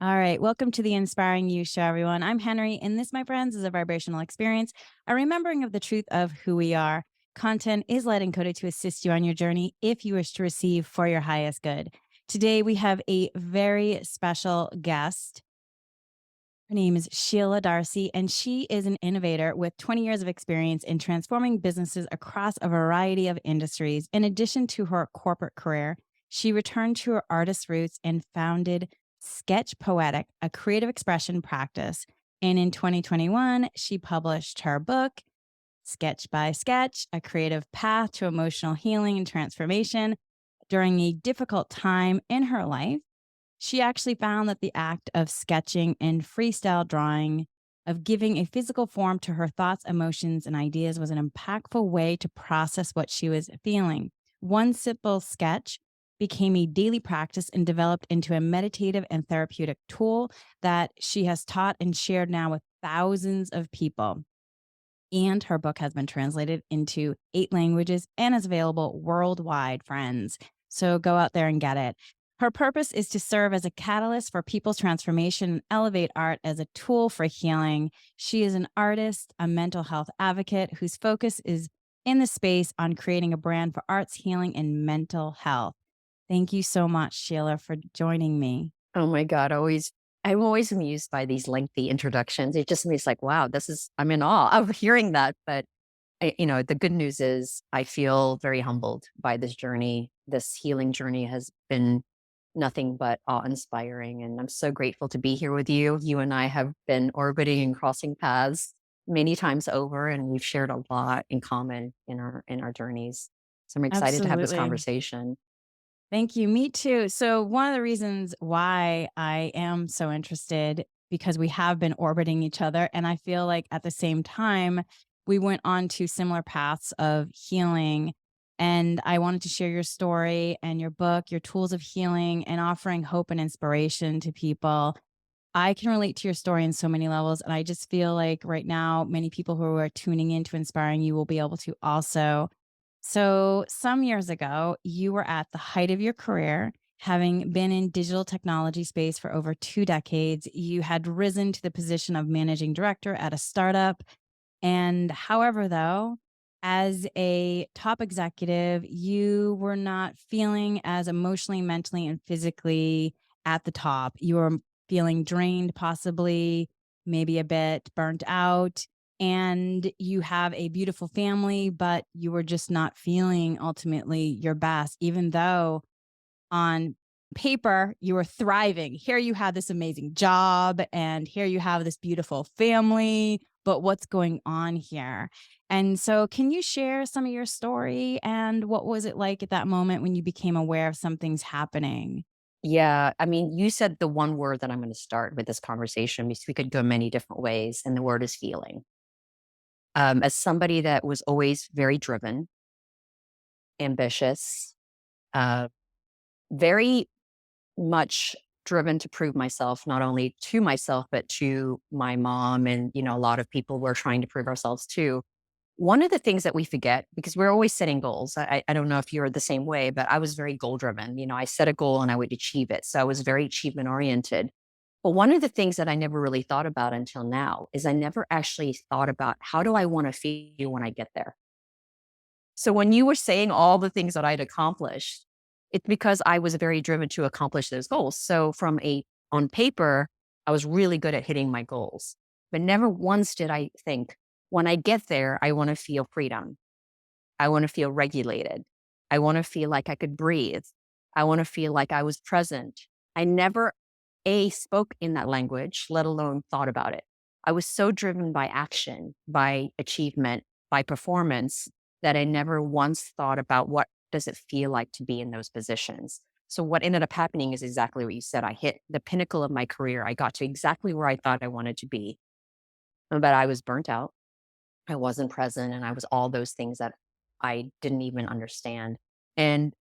All right, welcome to the Inspiring You Show, everyone. I'm Henry, and this, my friends, is a vibrational experience, a remembering of the truth of who we are. Content is light encoded to assist you on your journey if you wish to receive for your highest good. Today, we have a very special guest. Her name is Sheila Darcy, and she is an innovator with 20 years of experience in transforming businesses across a variety of industries. In addition to her corporate career, she returned to her artist roots and founded Sketch Poetic, a creative expression practice. And in 2021, she published her book, Sketch by Sketch, A Creative Path to Emotional Healing and Transformation. During a difficult time in her life, she actually found that the act of sketching and freestyle drawing, of giving a physical form to her thoughts, emotions, and ideas was an impactful way to process what she was feeling. One simple sketch became a daily practice and developed into a meditative and therapeutic tool that she has taught and shared now with thousands of people. And her book has been translated into 8 languages and is available worldwide, friends. So go out there and get it. Her purpose is to serve as a catalyst for people's transformation and elevate art as a tool for healing. She is an artist, a mental health advocate whose focus is in the space on creating a brand for arts, healing, and mental health. Thank you so much, Sheila, for joining me. Oh my God, I'm always amused by these lengthy introductions. It just makes like, wow, I'm in awe of hearing that. But the good news is I feel very humbled by this journey. This healing journey has been nothing but awe-inspiring. And I'm so grateful to be here with you. You and I have been orbiting and crossing paths many times over, and we've shared a lot in common in our journeys. So I'm excited to have this Absolutely. conversation. Thank you. Me too. So, one of the reasons why I am so interested because we have been orbiting each other and I feel like at the same time we went on to similar paths of healing, and I wanted to share your story and your book, your tools of healing and offering hope and inspiration to people. I can relate to your story in so many levels, and I just feel like right now many people who are tuning into Inspiring You will be able to also. So, some years ago, you were at the height of your career, having been in digital technology space for over 2 decades. You had risen to the position of managing director at a startup. And however, though, as a top executive, you were not feeling as emotionally, mentally, and physically at the top. You were feeling drained, possibly, maybe a bit burnt out, and you have a beautiful family, but you were just not feeling ultimately your best, even though on paper you were thriving. Here you had this amazing job, and here you have this beautiful family, but what's going on here? And so, can you share some of your story and what was it like at that moment when you became aware of something's happening? Yeah, I mean, you said the one word that I'm going to start with this conversation because we could go many different ways, and the word is feeling. As somebody that was always very driven, ambitious, uh, very much driven to prove myself, not only to myself, but to my mom. And, a lot of people were trying to prove ourselves too. One of the things that we forget, because we're always setting goals, I don't know if you're the same way, but I was very goal driven. I set a goal and I would achieve it. So I was very achievement oriented. But one of the things that I never really thought about until now is I never actually thought about how do I want to feel when I get there? So when you were saying all the things that I'd accomplished, it's because I was very driven to accomplish those goals. So on paper, I was really good at hitting my goals, but never once did I think when I get there, I want to feel freedom. I want to feel regulated. I want to feel like I could breathe. I want to feel like I was present. I never spoke in that language, let alone thought about it. I was so driven by action, by achievement, by performance that I never once thought about what does it feel like to be in those positions. So what ended up happening is exactly what you said. I hit the pinnacle of my career. I got to exactly where I thought I wanted to be, but I was burnt out. I wasn't present, and I was all those things that I didn't even understand. And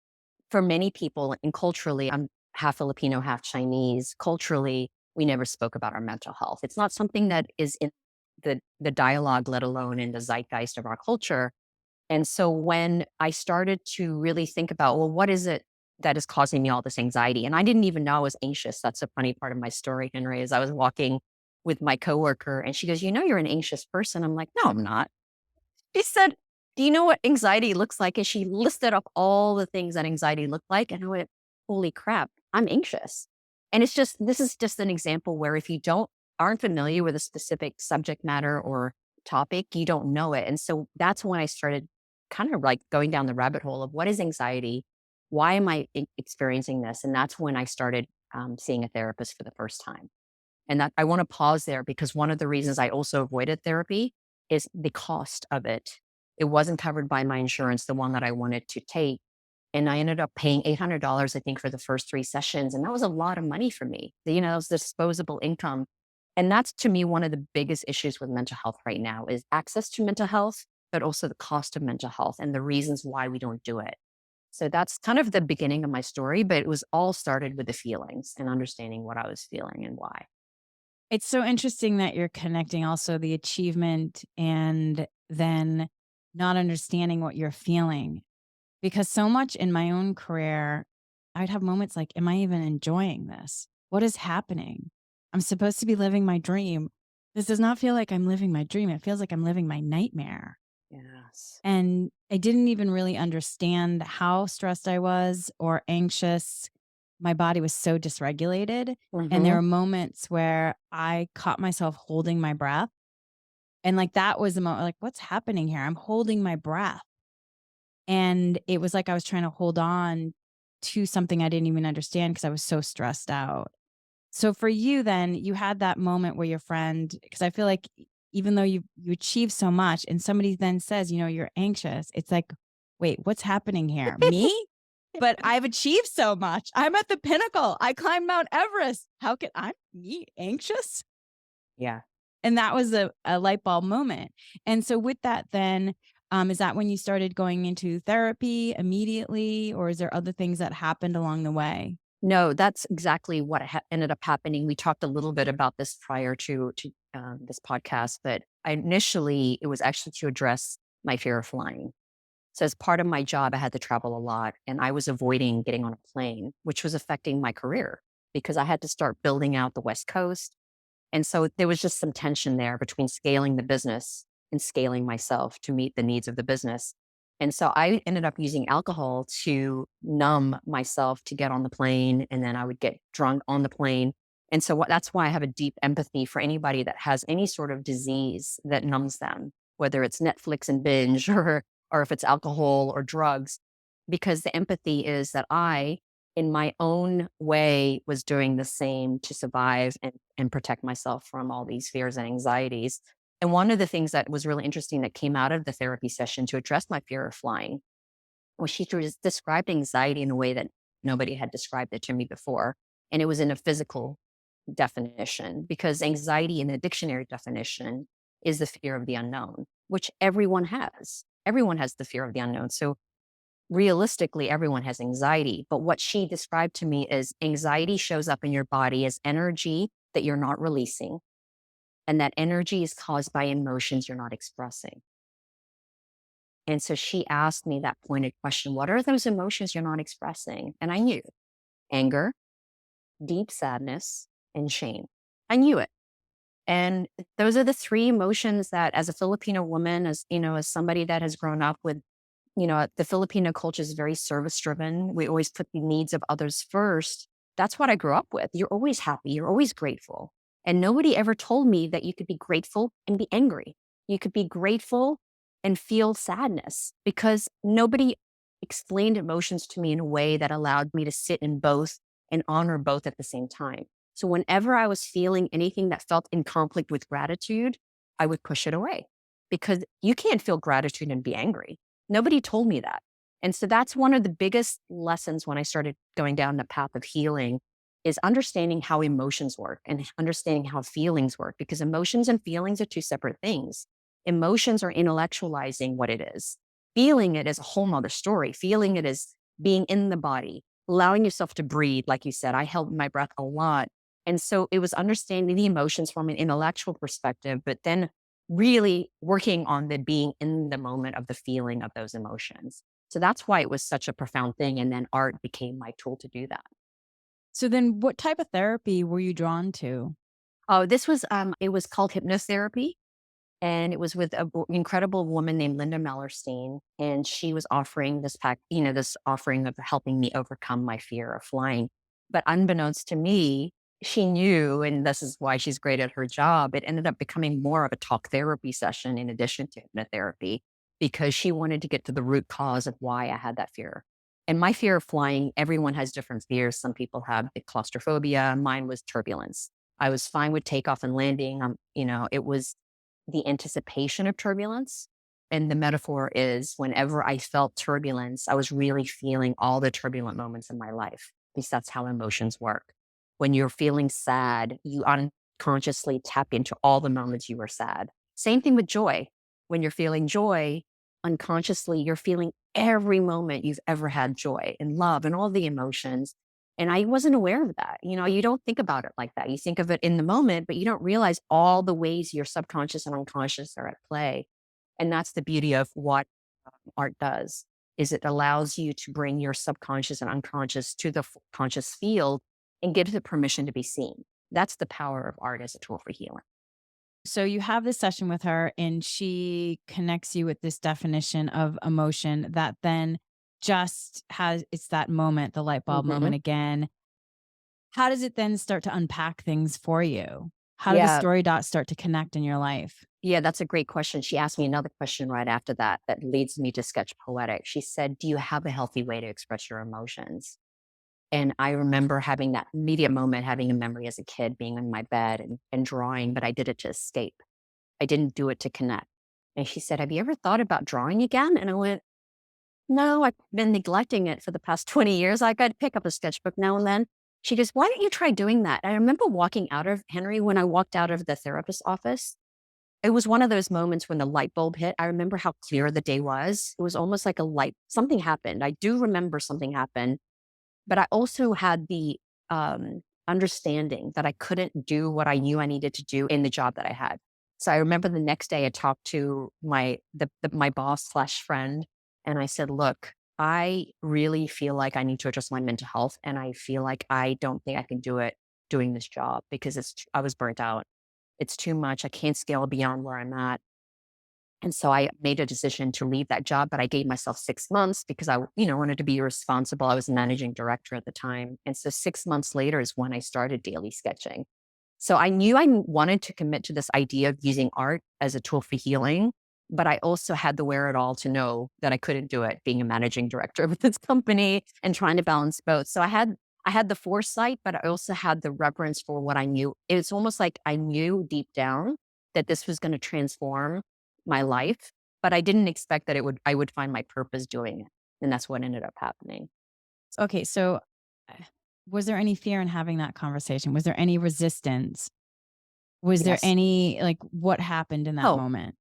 for many people, and culturally, I'm half Filipino, half Chinese. Culturally, we never spoke about our mental health. It's not something that is in the dialogue, let alone in the zeitgeist of our culture. And so when I started to really think about, well, what is it? that is causing me all this anxiety. And I didn't even know I was anxious. That's a funny part of my story, Henry, is I was walking with my coworker and she goes, you're an anxious person. I'm like, no, I'm not. She said, do you know what anxiety looks like? And she listed up all the things that anxiety looked like. And I went, holy crap, I'm anxious. And this is just an example where if you aren't familiar with a specific subject matter or topic, you don't know it. And so that's when I started kind of like going down the rabbit hole of what is anxiety? Why am I experiencing this? And that's when I started seeing a therapist for the first time. And that I want to pause there because one of the reasons I also avoided therapy is the cost of it. It wasn't covered by my insurance, the one that I wanted to take. And I ended up paying $800, I think, for the first 3 sessions. And that was a lot of money for me. It was disposable income. And that's to me one of the biggest issues with mental health right now is access to mental health, but also the cost of mental health and the reasons why we don't do it. So that's kind of the beginning of my story, but it was all started with the feelings and understanding what I was feeling and why. It's so interesting that you're connecting also the achievement and then not understanding what you're feeling. Because so much in my own career, I'd have moments like, am I even enjoying this? What is happening? I'm supposed to be living my dream. This does not feel like I'm living my dream. It feels like I'm living my nightmare. Yes. And I didn't even really understand how stressed I was or anxious. My body was so dysregulated. And there Hmm. were moments where I caught myself holding my breath. And like that was the moment, like, what's happening here? I'm holding my breath. And it was like I was trying to hold on to something I didn't even understand because I was so stressed out. So for you then, you had that moment where your friend, because I feel like even though you achieve so much and somebody then says, you're anxious, it's like, wait, what's happening here? Me? But I've achieved so much. I'm at the pinnacle. I climbed Mount Everest. How can I me anxious? Yeah. And that was a light bulb moment. And so with that then, is that when you started going into therapy immediately, or is there other things that happened along the way? No, that's exactly what ended up happening. We talked a little bit about this prior to this podcast, but initially it was actually to address my fear of flying. So as part of my job, I had to travel a lot and I was avoiding getting on a plane, which was affecting my career because I had to start building out the West Coast. And so there was just some tension there between scaling the business and scaling myself to meet the needs of the business. And so I ended up using alcohol to numb myself to get on the plane. And then I would get drunk on the plane. And so that's why I have a deep empathy for anybody that has any sort of disease that numbs them, whether it's Netflix and binge or if it's alcohol or drugs, because the empathy is that I in my own way was doing the same to survive and protect myself from all these fears and anxieties. And one of the things that was really interesting that came out of the therapy session to address my fear of flying was she described anxiety in a way that nobody had described it to me before. And it was in a physical definition because anxiety in the dictionary definition is the fear of the unknown, which everyone has. Everyone has the fear of the unknown. So realistically, everyone has anxiety. But what she described to me is anxiety shows up in your body as energy that you're not releasing. And that energy is caused by emotions you're not expressing. And so she asked me that pointed question, what are those emotions you're not expressing? And I knew anger, deep sadness, and shame. I knew it. And those are the three emotions that as a Filipino woman, as somebody that has grown up with the Filipino culture is very service driven. We always put the needs of others first. That's what I grew up with. You're always happy. You're always grateful. And nobody ever told me that you could be grateful and be angry. You could be grateful and feel sadness because nobody explained emotions to me in a way that allowed me to sit in both and honor both at the same time. So whenever I was feeling anything that felt in conflict with gratitude, I would push it away because you can't feel gratitude and be angry. Nobody told me that. And so that's one of the biggest lessons when I started going down the path of healing is understanding how emotions work and understanding how feelings work because emotions and feelings are two separate things. Emotions are intellectualizing what it is. Feeling it is a whole nother story. Feeling it is being in the body, allowing yourself to breathe. Like you said, I held my breath a lot. And so it was understanding the emotions from an intellectual perspective, but then really working on the being in the moment of the feeling of those emotions. So that's why it was such a profound thing. And then art became my tool to do that. So then what type of therapy were you drawn to? Oh, this was, it was called hypnotherapy. And it was with an incredible woman named Linda Mellerstein. And she was offering this this offering of helping me overcome my fear of flying. But unbeknownst to me, she knew, and this is why she's great at her job, it ended up becoming more of a talk therapy session in addition to hypnotherapy, because she wanted to get to the root cause of why I had that fear. And my fear of flying, everyone has different fears. Some people have the claustrophobia. Mine was turbulence. I was fine with takeoff and landing. It was the anticipation of turbulence. And the metaphor is whenever I felt turbulence, I was really feeling all the turbulent moments in my life, because that's how emotions work. When you're feeling sad, you unconsciously tap into all the moments you were sad. Same thing with joy. When you're feeling joy, unconsciously, you're feeling every moment you've ever had joy and love and all the emotions. And I wasn't aware of that. You don't think about it like that. You think of it in the moment, but you don't realize all the ways your subconscious and unconscious are at play. And that's the beauty of what art does, is it allows you to bring your subconscious and unconscious to the conscious field and gives it permission to be seen. That's the power of art as a tool for healing. So you have this session with her and she connects you with this definition of emotion that then just has it's that moment, the light bulb Hmm. moment again. How does it then start to unpack things for you? How do the Yeah. story dots start to connect in your life? Yeah, that's a great question. She asked me another question right after that that leads me to Sketch Poetic. She said, "Do you have a healthy way to express your emotions?" And I remember having that immediate moment, having a memory as a kid, being in my bed and drawing, but I did it to escape. I didn't do it to connect. And she said, "Have you ever thought about drawing again?" And I went, "No, I've been neglecting it for the past 20 years. I got to pick up a sketchbook now and then." She goes, "Why don't you try doing that?" I remember walking out of Henry when I walked out of the therapist's office. It was one of those moments when the light bulb hit. I remember how clear the day was. It was almost like a light, something happened. I do remember something happened, but I also had the understanding that I couldn't do what I knew I needed to do in the job that I had. So I remember the next day I talked to my boss slash friend, and I said, "Look, I really feel like I need to address my mental health, and I feel like I don't think I can do it doing this job because I was burnt out. It's too much. I can't scale beyond where I'm at." And so I made a decision to leave that job, but I gave myself 6 months because I wanted to be responsible. I was managing director at the time. And so 6 months later is when I started daily sketching. So I knew I wanted to commit to this idea of using art as a tool for healing, but I also had the wherewithal to know that I couldn't do it being a managing director of this company and trying to balance both. So I had the foresight, but I also had the reverence for what I knew. It's almost like I knew deep down that this was going to transform my life, but I didn't expect that I would find my purpose doing it. And that's what ended up happening. Okay, so uh, was there any fear in having that conversation? Was there any resistance? Was there Yes. any like what happened in that Oh, moment?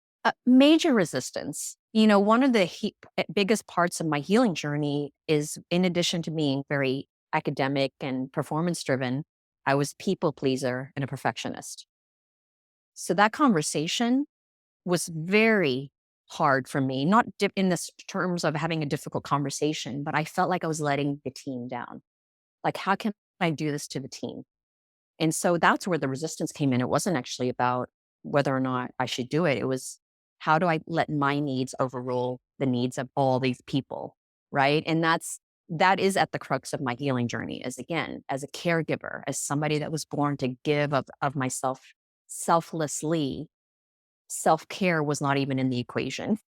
major resistance. One of the biggest parts of my healing journey is, in addition to being very academic and performance driven, I was people pleaser and a perfectionist. So that conversation was very hard for me, not in the terms of having a difficult conversation, but I felt like I was letting the team down. Like, how can I do this to the team? And so that's where the resistance came in. It wasn't actually about whether or not I should do it. It was, how do I let my needs overrule the needs of all these people? Right. And that is at the crux of my healing journey, is, again, as a caregiver, as somebody that was born to give of myself selflessly. Self-care was not even in the equation.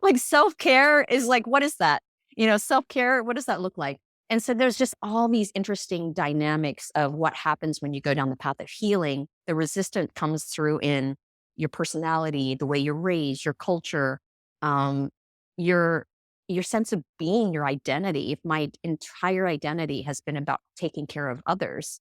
Like, self-care is like, what is that? Self-care, what does that look like? And so there's just all these interesting dynamics of what happens when you go down the path of healing. The resistance comes through in your personality, the way you're raised, your culture, um, your your sense of being, your identity. If my entire identity has been about taking care of others,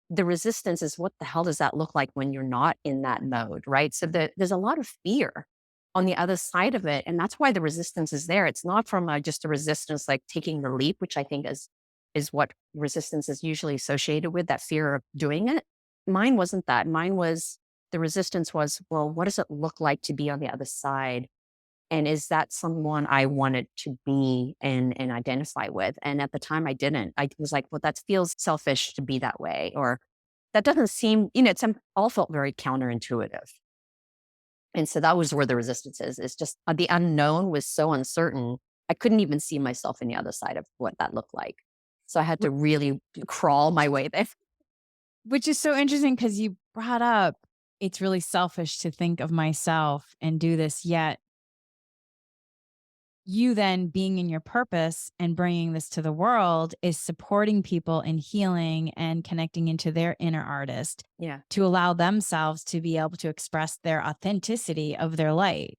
the resistance is, what the hell does that look like when you're not in that mode, right? So there's a lot of fear on the other side of it, and that's why the resistance is there. It's not from just a resistance like taking the leap, which I think is what resistance is usually associated with, that fear of doing it. Mine wasn't that. Mine was, the resistance was, well, what does it look like to be on the other side And is that someone I wanted to be and identify with? And at the time I didn't. I was like, well, that feels selfish to be that way. Or that doesn't seem, all felt very counterintuitive. And so that was where the resistance is. It's just the unknown was so uncertain. I couldn't even see myself in the other side of what that looked like. So I had to really crawl my way there. Which is so interesting because you brought up it's really selfish to think of myself and do this, yet you then being in your purpose and bringing this to the world is supporting people in healing and connecting into their inner artist Yeah. to allow themselves to be able to express their authenticity of their light.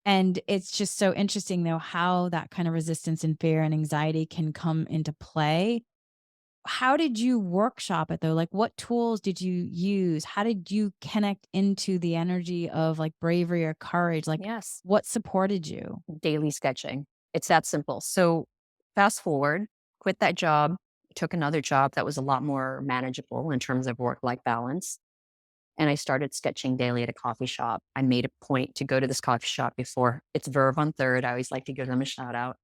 And it's just so interesting, though, how that kind of resistance and fear and anxiety can come into play. How did you workshop it though? Like, what tools did you use? How did you connect into the energy of like bravery or courage? Like, Yes. what supported you? Daily sketching. It's that simple. So fast forward, quit that job, took another job that was a lot more manageable in terms of work life balance. And I started sketching daily at a coffee shop. I made a point to go to this coffee shop before. It's Verve on Third. I always like to give them a shout out.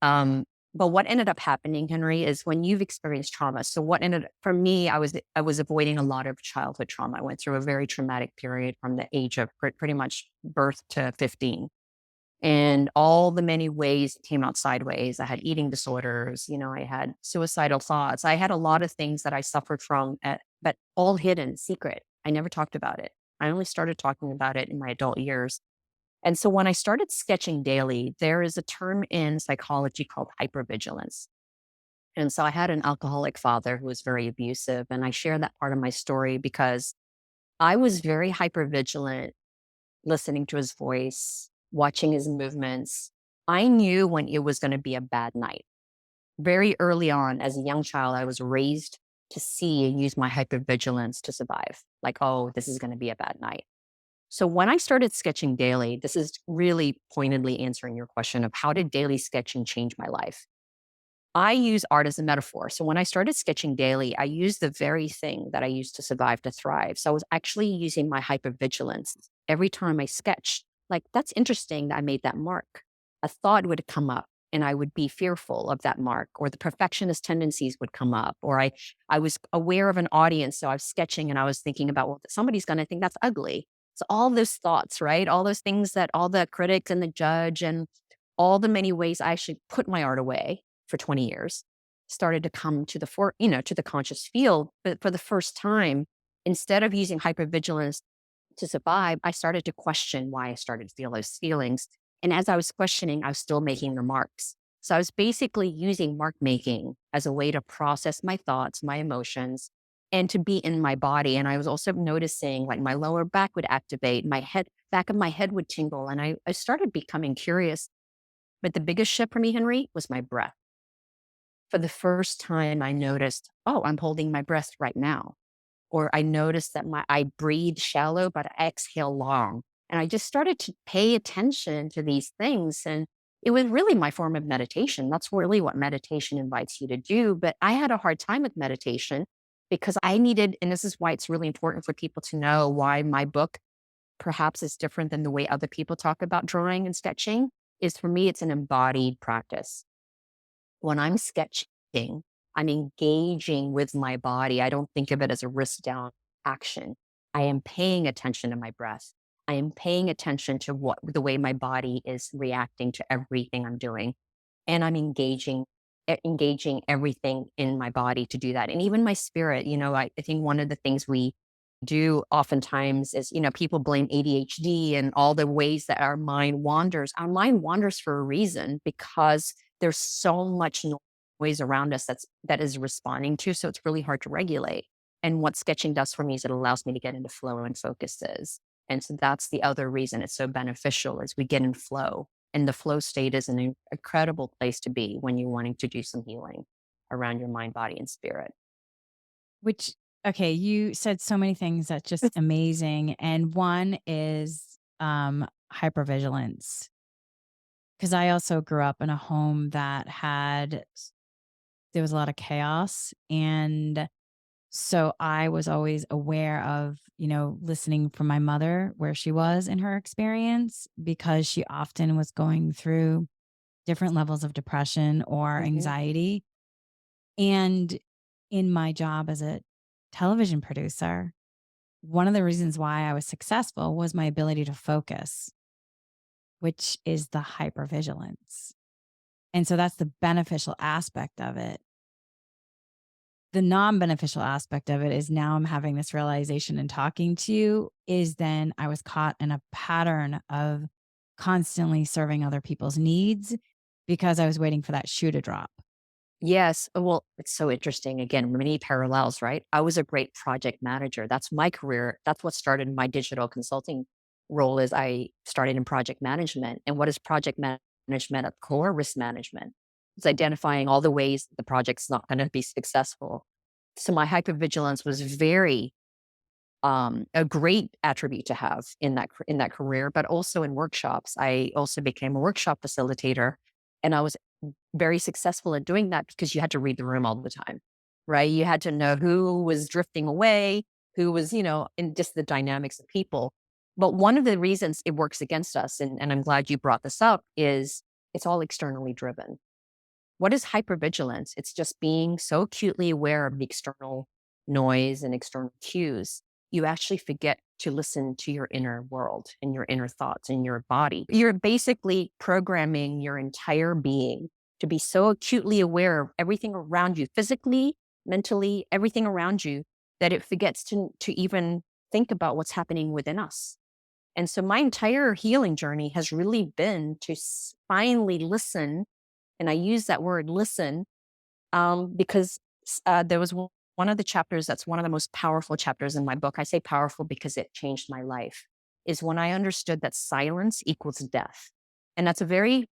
Um, but what ended up happening, Henry, is when you've experienced trauma. So what ended for me, I was avoiding a lot of childhood trauma. I went through a very traumatic period from the age of pretty much birth to 15. And all the many ways it came out sideways. I had eating disorders, I had suicidal thoughts. I had a lot of things that I suffered from, but all hidden, secret. I never talked about it. I only started talking about it in my adult years. And so when I started sketching daily, there is a term in psychology called hypervigilance. And so I had an alcoholic father who was very abusive. And I share that part of my story because I was very hypervigilant, listening to his voice, watching his movements. I knew when it was going to be a bad night. Very early on, as a young child, I was raised to see and use my hypervigilance to survive. Like, oh, this is going to be a bad night. So when I started sketching daily, this is really pointedly answering your question of how did daily sketching change my life? I use art as a metaphor. So when I started sketching daily, I used the very thing that I used to survive to thrive. So I was actually using my hypervigilance every time I sketched. Like, that's interesting that I made that mark. A thought would come up and I would be fearful of that mark, or the perfectionist tendencies would come up, or I was aware of an audience. So I was sketching and I was thinking about, well, somebody's going to think that's ugly. So all those thoughts, right? All those things that all the critics and the judge and all the many ways I actually put my art away for 20 years started to come to to the conscious field. But for the first time, instead of using hypervigilance to survive, I started to question why I started to feel those feelings. And as I was questioning, I was still making remarks. So I was basically using mark making as a way to process my thoughts, my emotions, and to be in my body. And I was also noticing like my lower back would activate, back of my head would tingle. And I started becoming curious. But the biggest shift for me, Henry, was my breath. For the first time, I noticed, oh, I'm holding my breath right now. Or I noticed that I breathe shallow, but I exhale long. And I just started to pay attention to these things. And it was really my form of meditation. That's really what meditation invites you to do. But I had a hard time with meditation because I needed, and this is why it's really important for people to know why my book perhaps is different than the way other people talk about drawing and sketching, is for me, it's an embodied practice. When I'm sketching, I'm engaging with my body. I don't think of it as a wrist down action. I am paying attention to my breath. I am paying attention to the way my body is reacting to everything I'm doing. And I'm engaging everything in my body to do that. And even my spirit, I think one of the things we do oftentimes is, people blame ADHD and all the ways that our mind wanders. Our mind wanders for a reason because there's so much noise around us that is responding to. So it's really hard to regulate. And what sketching does for me is it allows me to get into flow and focuses. And so that's the other reason it's so beneficial is we get in flow. And the flow state is an incredible place to be when you're wanting to do some healing around your mind, body, and spirit. Which, okay, you said so many things that's just amazing. And one is hypervigilance. Because I also grew up in a home that there was a lot of chaos. And So I was always aware of, listening from my mother where she was in her experience because she often was going through different levels of depression or Hmm. anxiety. And in my job as a television producer, one of the reasons why I was successful was my ability to focus, which is the hypervigilance. And so that's the beneficial aspect of it. The non-beneficial aspect of it is now I'm having this realization and talking to you is then I was caught in a pattern of constantly serving other people's needs because I was waiting for that shoe to drop. Yes. Well, it's so interesting. Again, many parallels, right? I was a great project manager. That's my career. That's what started my digital consulting role is I started in project management. And what is management at core? Risk management. It's identifying all the ways the project's not going to be successful. So my hypervigilance was very a great attribute to have in that career, but also in workshops. I also became a workshop facilitator, and I was very successful at doing that because you had to read the room all the time, right? You had to know who was drifting away, who was, in just the dynamics of people. But one of the reasons it works against us, and I'm glad you brought this up, is it's all externally driven. What is hypervigilance? It's just being so acutely aware of the external noise and external cues. You actually forget to listen to your inner world and your inner thoughts and your body. You're basically programming your entire being to be so acutely aware of everything around you, physically, mentally, everything around you, that it forgets to even think about what's happening within us. And so my entire healing journey has really been to finally listen, and I use that word listen because there was one of the chapters that's one of the most powerful chapters in my book. I say powerful because it changed my life, is when I understood that silence equals death. And that's a very,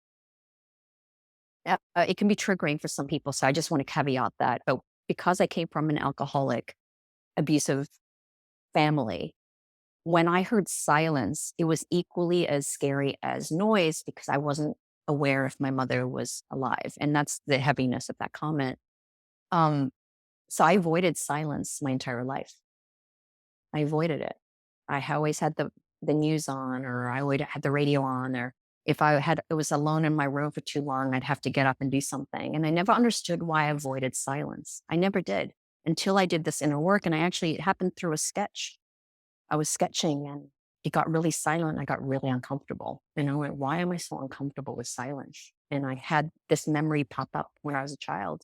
it can be triggering for some people. So I just want to caveat that. But because I came from an alcoholic, abusive family, when I heard silence, it was equally as scary as noise because I wasn't aware if my mother was alive. And that's the heaviness of that comment. Um, so I avoided silence my entire life. I avoided it. I always had the news on, or I would had the radio on, or if I had it was alone in my room for too long, I'd have to get up and do something. And I never understood why I avoided silence. I never did until I did this inner work. And it happened through a sketch. I was sketching and it got really silent. I got really uncomfortable. And I went, why am I so uncomfortable with silence? And I had this memory pop up when I was a child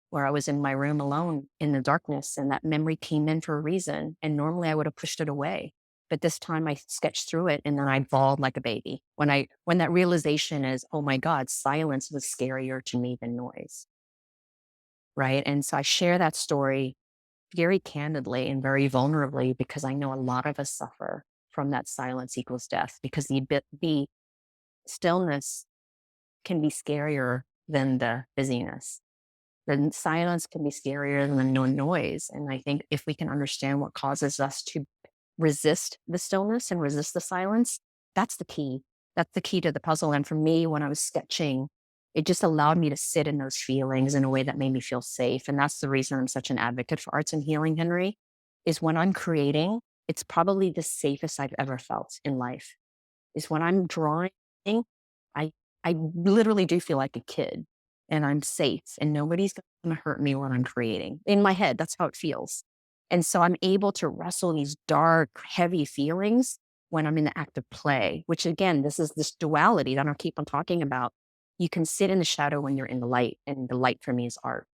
where I was in my room alone in the darkness. And that memory came in for a reason. And normally I would have pushed it away. But this time I sketched through it and then I bawled like a baby. When that realization is, oh my God, silence was scarier to me than noise. Right. And so I share that story very candidly and very vulnerably because I know a lot of us suffer from that silence equals death because the stillness can be scarier than the busyness. The silence can be scarier than the no noise. And I think if we can understand what causes us to resist the stillness and resist the silence, that's the key. That's the key to the puzzle. And for me, when I was sketching, it just allowed me to sit in those feelings in a way that made me feel safe. And that's the reason I'm such an advocate for arts and healing, Henry, is when I'm creating, it's probably the safest I've ever felt in life. Is when I'm drawing, I I literally do feel like a kid and I'm safe and nobody's going to hurt me when I'm creating. In my head, that's how it feels. And so I'm able to wrestle these dark, heavy feelings when I'm in the act of play, which again, this is this duality that I'll keep on talking about. You can sit in the shadow when you're in the light, and the light for me is art.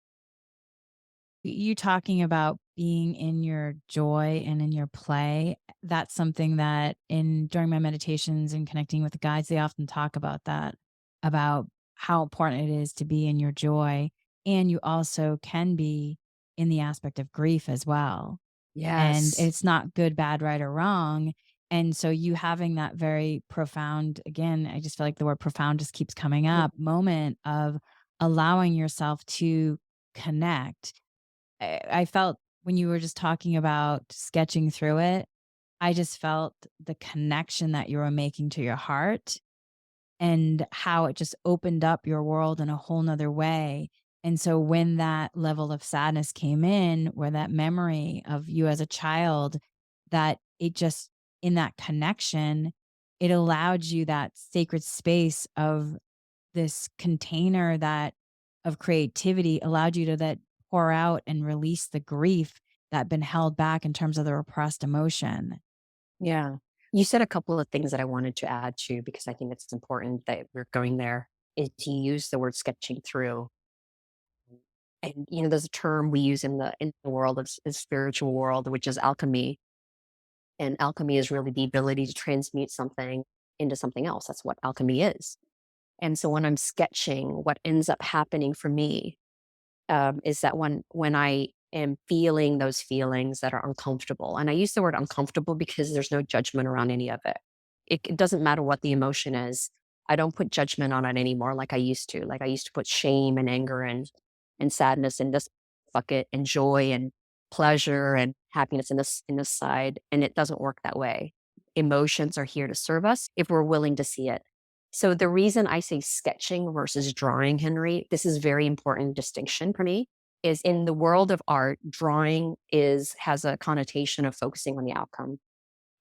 You talking about being in your joy and in your play, that's something that in during my meditations and connecting with the guides, they often talk about that, about how important it is to be in your joy. And you also can be in the aspect of grief as well. And Yes. it's not good, bad, right, or wrong. And so you having that very profound, again, I just feel like the word profound just keeps coming up, moment of allowing yourself to connect. I felt when you were just talking about sketching through it, I just felt the connection that you were making to your heart and how it just opened up your world in a whole nother way. And so when that level of sadness came in, where that memory of you as a child, that it just, in that connection, it allowed you that sacred space of this container that of creativity allowed you to that pour out and release the grief that been held back in terms of the repressed emotion. Yeah. You said a couple of things that I wanted to add to because I think it's important that we're going there, is to use the word sketching through. And, there's a term we use in the world of the spiritual world, which is alchemy. And alchemy is really the ability to transmute something into something else. That's what alchemy is. And so when I'm sketching, what ends up happening for me is that when I am feeling those feelings that are uncomfortable, and I use the word uncomfortable because there's no judgment around any of it. It doesn't matter what the emotion is. I don't put judgment on it anymore like I used to. Like I used to put shame and anger and sadness in this bucket, and joy and pleasure and happiness in this side. And it doesn't work that way. Emotions are here to serve us if we're willing to see it. So the reason I say sketching versus drawing, Henry, this is very important distinction for me, is in the world of art, drawing has a connotation of focusing on the outcome.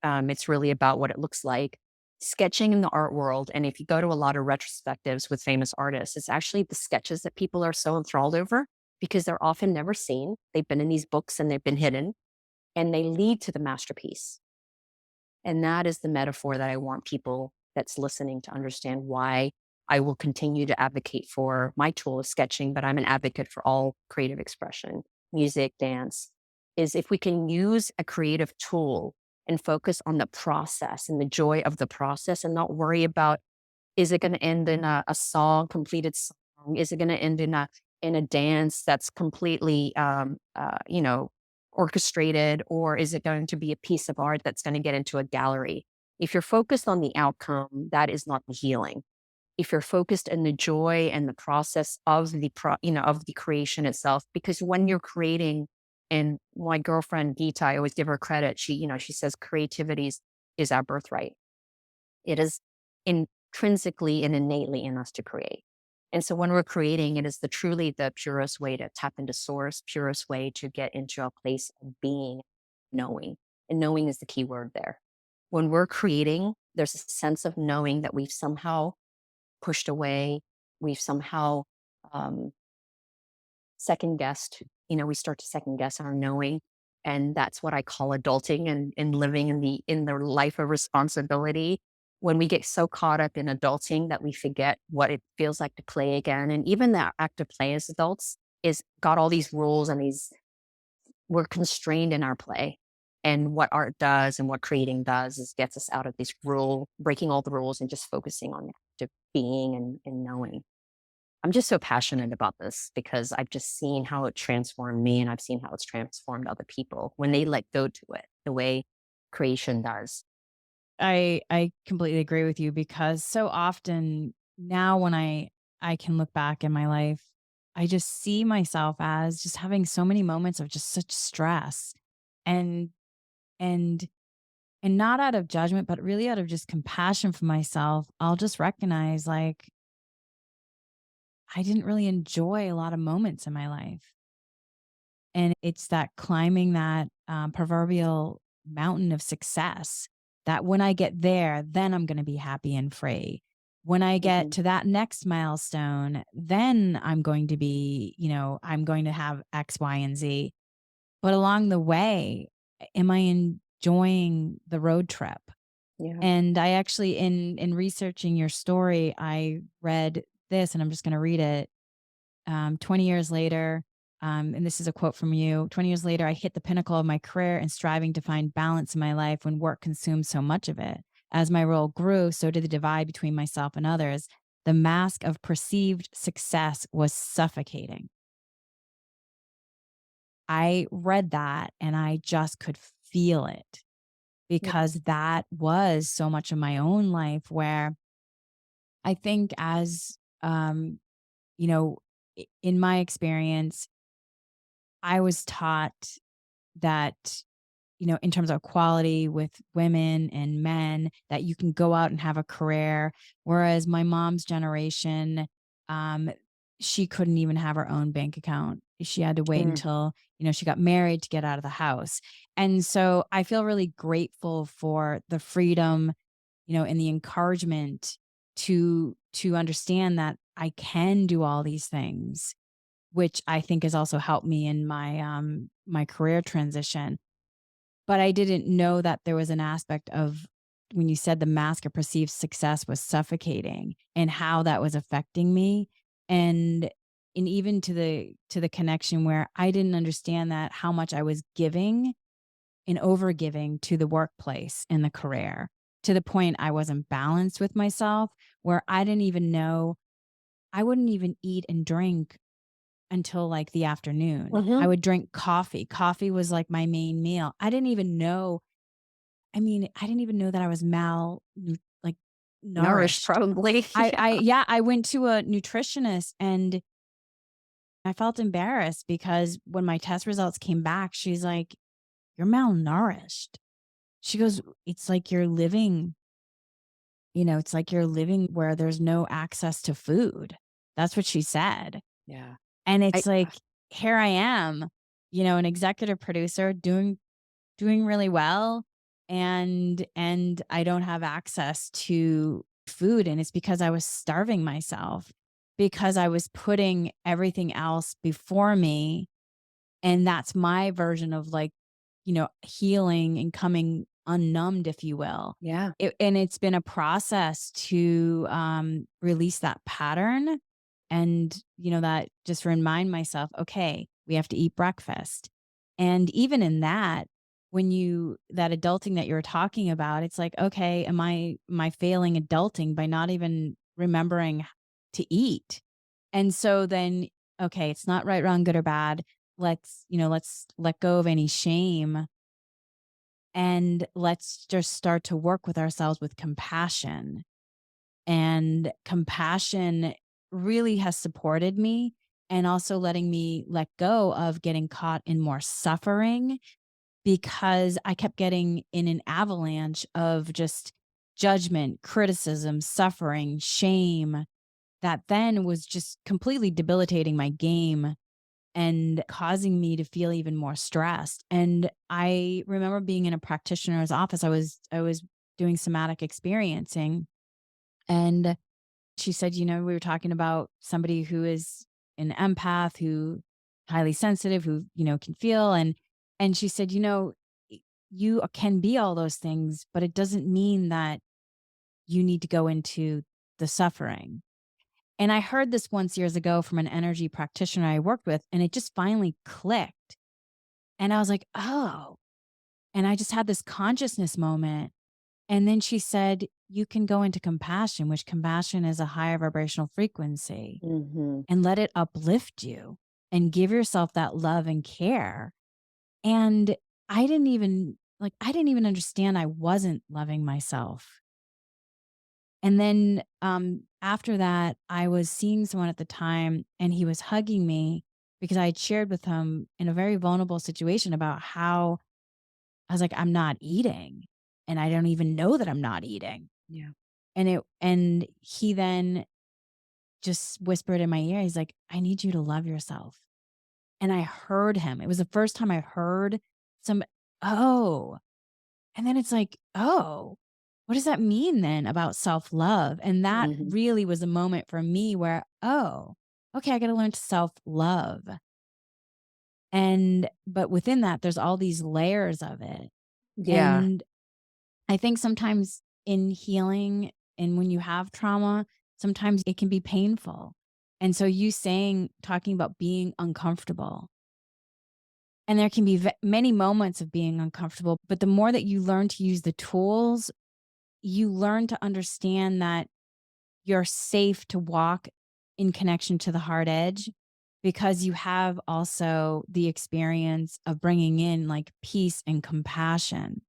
It's really about what it looks like. Sketching in the art world, and if you go to a lot of retrospectives with famous artists, it's actually the sketches that people are so enthralled over because they're often never seen. They've been in these books and they've been hidden, and they lead to the masterpiece. And that is the metaphor that I want people that's listening to understand why I will continue to advocate for my tool of sketching, but I'm an advocate for all creative expression, music, dance, is if we can use a creative tool and focus on the process and the joy of the process and not worry about, is it going to end in a song, completed song? Is it going to end in a dance that's completely, orchestrated, or is it going to be a piece of art that's going to get into a gallery? If you're focused on the outcome, that is not the healing. If you're focused in the joy and the process of of the creation itself, because when you're creating, and my girlfriend Geeta, I always give her credit. She says creativity is our birthright. It is intrinsically and innately in us to create. And so when we're creating, it is truly the purest way to tap into source, purest way to get into a place of being, knowing. And knowing is the key word there. When we're creating, there's a sense of knowing that we've somehow pushed away, we've somehow um, second guessed, we start to second guess our knowing. And that's what I call adulting and living in the life of responsibility. When we get so caught up in adulting that we forget what it feels like to play again. And even that act of play as adults is got all these rules and we're constrained in our play. And what art does and what creating does is gets us out of this rule, breaking all the rules and just focusing on the act of being and knowing. I'm just so passionate about this because I've just seen how it transformed me and I've seen how it's transformed other people when they let go to it the way creation does. I completely agree with you because so often now when I can look back in my life, I just see myself as just having so many moments of just such stress and and and not out of judgment, but really out of just compassion for myself. I'll just recognize like I didn't really enjoy a lot of moments in my life. And it's that climbing that proverbial mountain of success that when I get there, then I'm going to be happy and free. When I get Mhm. to that next milestone, then I'm going to be, I'm going to have X, Y, and Z. But along the way, am I enjoying the road trip? Yeah. And I actually, in researching your story, I read this, and I'm just going to read it. 20 years later, and this is a quote from you, 20 years later, I hit the pinnacle of my career and striving to find balance in my life when work consumed so much of it. As my role grew, so did the divide between myself and others. The mask of perceived success was suffocating. I read that and I just could feel it Yeah. because that was so much of my own life where I think, as, you know, in my experience, I was taught that, in terms of equality with women and men, that you can go out and have a career. Whereas my mom's generation, um, she couldn't even have her own bank account. She had to wait Mm. until, she got married to get out of the house. And so I feel really grateful for the freedom, and the encouragement to understand that I can do all these things, which I think has also helped me in my career transition. But I didn't know that there was an aspect of when you said the mask of perceived success was suffocating and how that was affecting me. And and even to the connection where I didn't understand that how much I was giving and over giving to the workplace and the career, to the point I wasn't balanced with myself, where I didn't even know I wouldn't even eat and drink until, like, the afternoon. I Mhm. would drink coffee. Coffee was, like, my main meal. I didn't even know that I was like, Nourished nourished. probably. I Yeah. yeah, I went to a nutritionist and I felt embarrassed because when my test results came back, she's like, "You're malnourished." She goes, "It's like you're living, it's like you're living where there's no access to food." That's what she said. Yeah. And I it's like, here I am, an executive producer doing really well, and I don't have access to food, and it's because I was starving myself, because I was putting everything else before me, and that's my version of, like, healing and coming unnumbed, if you will. yeah. And it's been a process to, release that pattern and, that just remind myself, "Okay, we have to eat breakfast." And even in that, when that adulting that you were talking about, it's like, "Okay, am I failing adulting by not even remembering to eat?" And so then, okay, it's not right, wrong, good or bad. Let's let go of any shame and let's just start to work with ourselves with compassion. And compassion really has supported me and also letting me let go of getting caught in more suffering because I kept getting in an avalanche of just judgment, criticism, suffering, shame that then was just completely debilitating my game and causing me to feel even more stressed. And I remember being in a practitioner's office. I was doing somatic experiencing, and she said, we were talking about somebody who is an empath, who highly sensitive, who, can feel, and she said, you can be all those things, but it doesn't mean that you need to go into the suffering. And I heard this once years ago from an energy practitioner I worked with, and it just finally clicked. And I was like, "Oh." And I just had this consciousness moment. And then she said, "You can go into compassion, which compassion is a higher vibrational frequency, Mhm. and let it uplift you and give yourself that love and care." And I didn't even understand I wasn't loving myself. And then after that, I was seeing someone at the time and he was hugging me because I had shared with him in a very vulnerable situation about how I was like, I'm not eating and I don't even know that I'm not eating. Yeah. And he then just whispered in my ear, he's like, I need you to love yourself. And I heard him. It was the first time I heard some, oh, and then it's like, "Oh, what does that mean then about self-love?" And that Mhm. really was a moment for me where, "Oh, okay, I gotta learn to self-love." And but within that, there's all these layers of it. Yeah. And I think sometimes in healing and when you have trauma, sometimes it can be painful. And so you talking about being uncomfortable, and there can be many moments of being uncomfortable, but the more that you learn to use the tools, you learn to understand that you're safe to walk in connection to the hard edge because you have also the experience of bringing in like peace and compassion.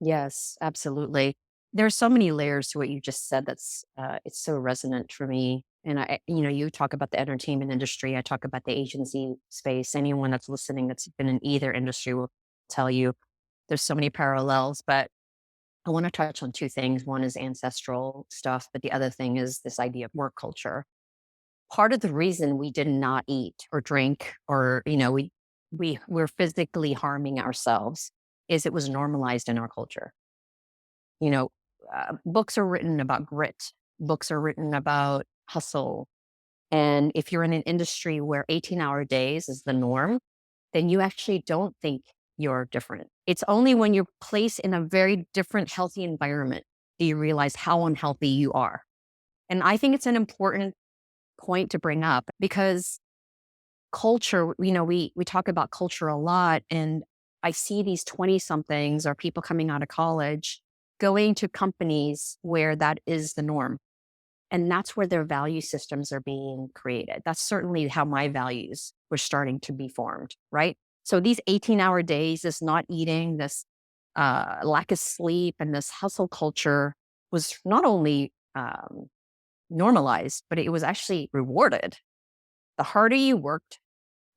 Yes, absolutely. There's so many layers to what you just said that's it's so resonant for me. And you talk about the entertainment industry, I talk about the agency space. Anyone that's listening that's been in either industry will tell you there's so many parallels, but I want to touch on two things. One is ancestral stuff, but the other thing is this idea of work culture. part of the reason we did not eat or drink or, we were physically harming ourselves is it was normalized in our culture. You know, books are written about grit, books are written about hustle. And if you're in an industry where 18-hour days is the norm, then you actually don't think you're different. It's only when you're placed in a very different, healthy environment do you realize how unhealthy you are. And I think it's an important point to bring up because culture, we talk about culture a lot. And I see these 20 somethings or people coming out of college going to companies where that is the norm. And that's where their value systems are being created. That's certainly how my values were starting to be formed, right? So these 18-hour days, this not eating, this lack of sleep, and this hustle culture was not only normalized, but it was actually rewarded. The harder you worked,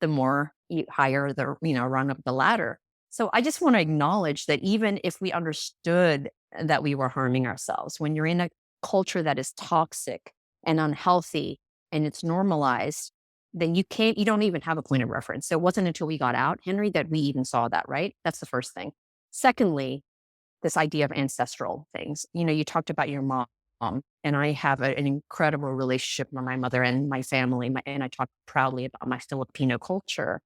the more higher the rung up the ladder. So I just want to acknowledge that even if we understood that we were harming ourselves, when you're in a culture that is toxic and unhealthy and it's normalized, then you don't even have a point of reference. So it wasn't until we got out, Henry, that we even saw that, right? That's the first thing. Secondly, this idea of ancestral things. You talked about your mom. And I have an incredible relationship with my mother and my family, and I talk proudly about my Filipino culture.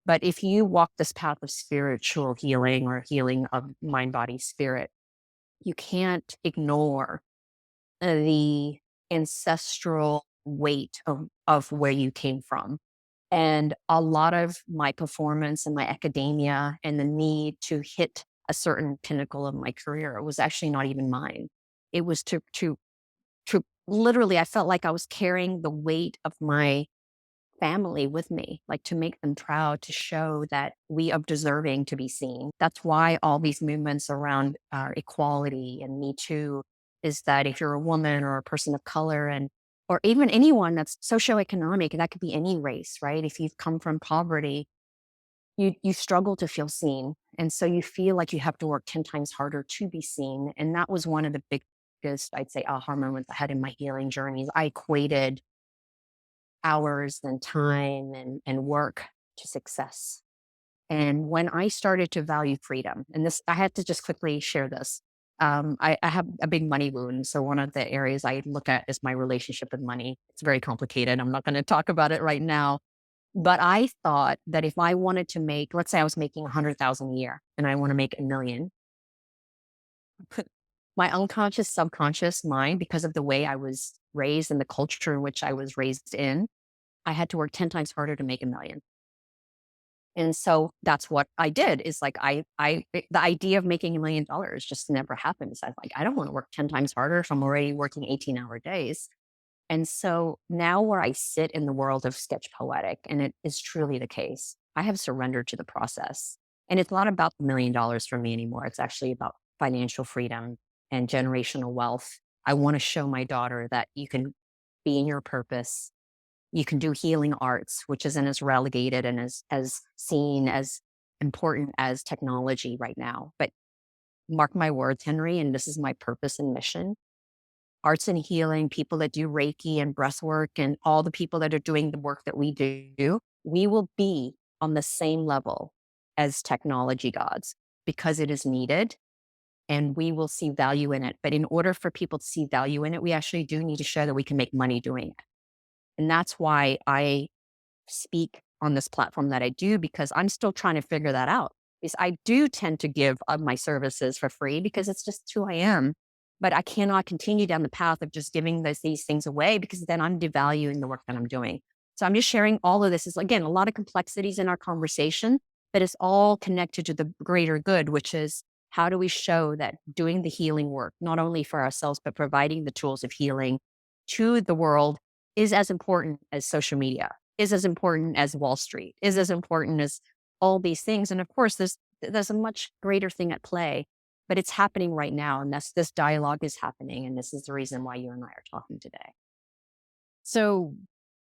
But if you walk this path of spiritual healing or healing of mind, body, spirit, you can't ignore the ancestral weight of where you came from. And a lot of my performance and my academia and the need to hit a certain pinnacle of my career was actually not even mine. It was to literally, I felt like I was carrying the weight of my family with me, like to make them proud, to show that we are deserving to be seen. That's why all these movements around equality and Me Too is that if you're a woman or a person of color and or even anyone that's socioeconomic, and that could be any race, right? If you've come from poverty, you struggle to feel seen. And so you feel like you have to work 10 times harder to be seen. And that was one of the biggest, I'd say, aha moments I had in my healing journeys. I equated hours and time and work to success. And when I started to value freedom, and this, I had to just quickly share this. I have a big money wound. So one of the areas I look at is my relationship with money. It's very complicated. I'm not going to talk about it right now. But I thought that if I wanted to make, let's say I was making 100,000 a year and I want to make a million, my unconscious, subconscious mind, because of the way I was raised and the culture in which I was raised in, I had to work 10 times harder to make a million. And so that's what I did is like, the idea of making $1 million just never happened. So I was like, I don't want to work 10 times harder if I'm already working 18-hour days. And so now where I sit in the world of sketch poetic, and it is truly the case, I have surrendered to the process. And it's not about the $1 million for me anymore. It's actually about financial freedom and generational wealth. I want to show my daughter that you can be in your purpose. You can do healing arts, which isn't as relegated and as seen as important as technology right now. But mark my words, Henry, and this is my purpose and mission. Arts and healing, people that do Reiki and breath work, and all the people that are doing the work that we do, we will be on the same level as technology gods because it is needed and we will see value in it. But in order for people to see value in it, we actually do need to show that we can make money doing it. And that's why I speak on this platform that I do, because I'm still trying to figure that out. Because I do tend to give of my services for free because it's just who I am. But I cannot continue down the path of just giving these things away because then I'm devaluing the work that I'm doing. So I'm just sharing all of this. Is again, a lot of complexities in our conversation, but it's all connected to the greater good, which is how do we show that doing the healing work, not only for ourselves, but providing the tools of healing to the world is as important as social media, is as important as Wall Street, is as important as all these things. And of course, there's a much greater thing at play, but it's happening right now. And this dialogue is happening. And this is the reason why you and I are talking today. So,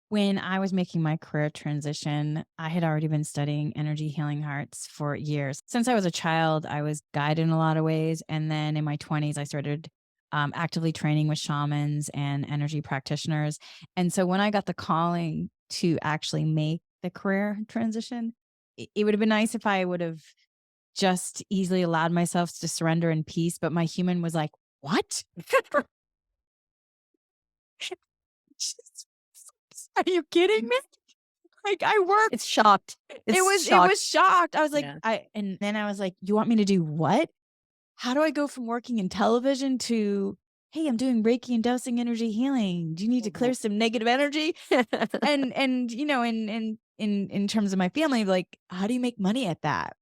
when I was making my career transition, I had already been studying energy healing hearts for years. Since I was a child, I was guided in a lot of ways. And then in my 20s, I started actively training with shamans and energy practitioners. And so when I got the calling to actually make the career transition, it would have been nice if I would have just easily allowed myself to surrender in peace. But my human was like, what? Are you kidding me? Like I work. It's shocked. It's It shocked. was shocked. I was like, Yeah. and then I was like, you want me to do what? How do I go from working in television to, hey, I'm doing Reiki and dosing energy healing. Do you need to clear some negative energy? And you know, in terms of my family, like, how do you make money at that?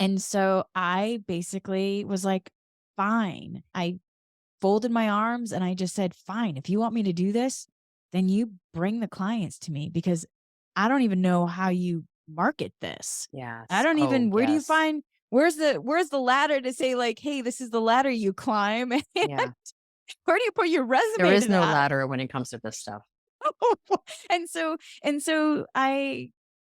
And so I basically was like, fine. I folded my arms and I just said, fine, if you want me to do this, then you bring the clients to me because I don't even know how you market this. I Yes. don't Oh, even, where do you yes. find, where's the ladder to say like, hey, this is the ladder you climb? And Yeah. where do you put your There resume is to no that? ladder when it comes to this stuff. and so I,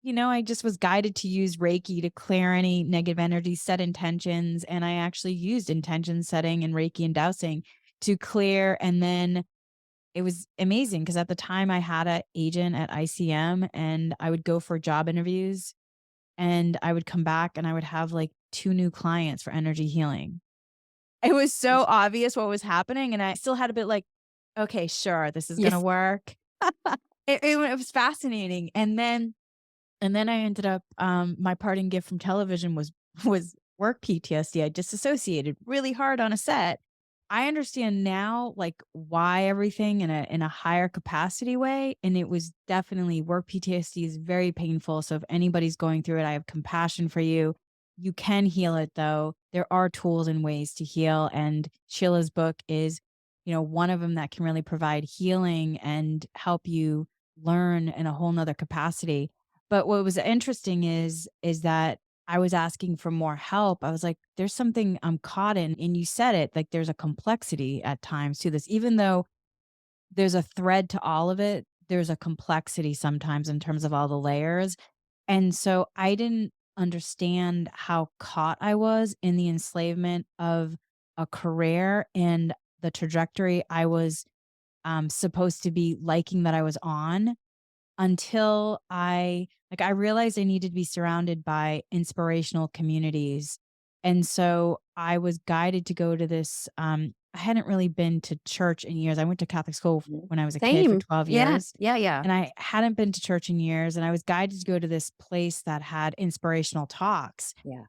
I just was guided to use Reiki to clear any negative energy, set intentions, and I actually used intention setting and Reiki and dowsing to clear. And then it was amazing because at the time I had an agent at ICM and I would go for job interviews and I would come back and I would have like 2 new clients for energy healing. It was so obvious what was happening and I still had a bit like, okay, sure, this is gonna Yes. work. It was fascinating, and then I ended up, my parting gift from television was was work PTSD. I disassociated really hard on a set. I understand now, like, why everything in a higher capacity way, and it was definitely work PTSD is very painful, so if anybody's going through it, I have compassion for you. You can heal it, though. There are tools and ways to heal, and Sheila's book is, one of them that can really provide healing and help you learn in a whole nother capacity. But what was interesting is that I was asking for more help. I was like, there's something I'm caught in. And you said it, like there's a complexity at times to this. Even though there's a thread to all of it, there's a complexity sometimes in terms of all the layers. And so I didn't understand how caught I was in the enslavement of a career and the trajectory I was supposed to be liking that I was on until I realized I needed to be surrounded by inspirational communities. And so I was guided to go to this, I hadn't really been to church in years. I went to Catholic school Mhm. when I was a kid for Same. 12 Yeah. years, Yeah. Yeah. and I hadn't been to church in years, and I was guided to go to this place that had inspirational talks. Yeah.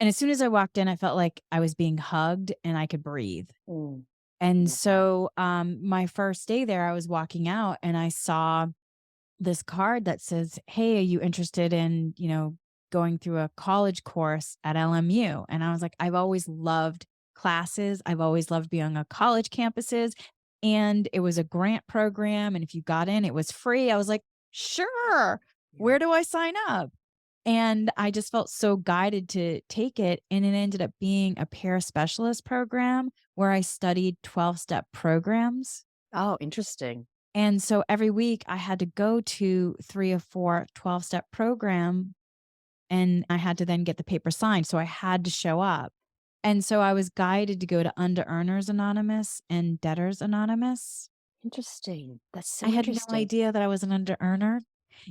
And as soon as I walked in, I felt like I was being hugged and I could breathe. Mm. And Love that. so, my first day there, I was walking out and I saw this card that says, "Hey, are you interested in, going through a college course at LMU?" And I was like, I've always loved classes. I've always loved being on college campuses. And it was a grant program. And if you got in, it was free. I was like, sure. Yeah. Where do I sign up? And I just felt so guided to take it. And it ended up being a paraspecialist program where I studied 12-step programs. Oh, interesting. And so every week I had to go to 3 or 4 12-step program and I had to then get the paper signed. So I had to show up. And so I was guided to go to Under Earners Anonymous and Debtors Anonymous. Interesting. That's I so had no interesting. idea that I was an under earner,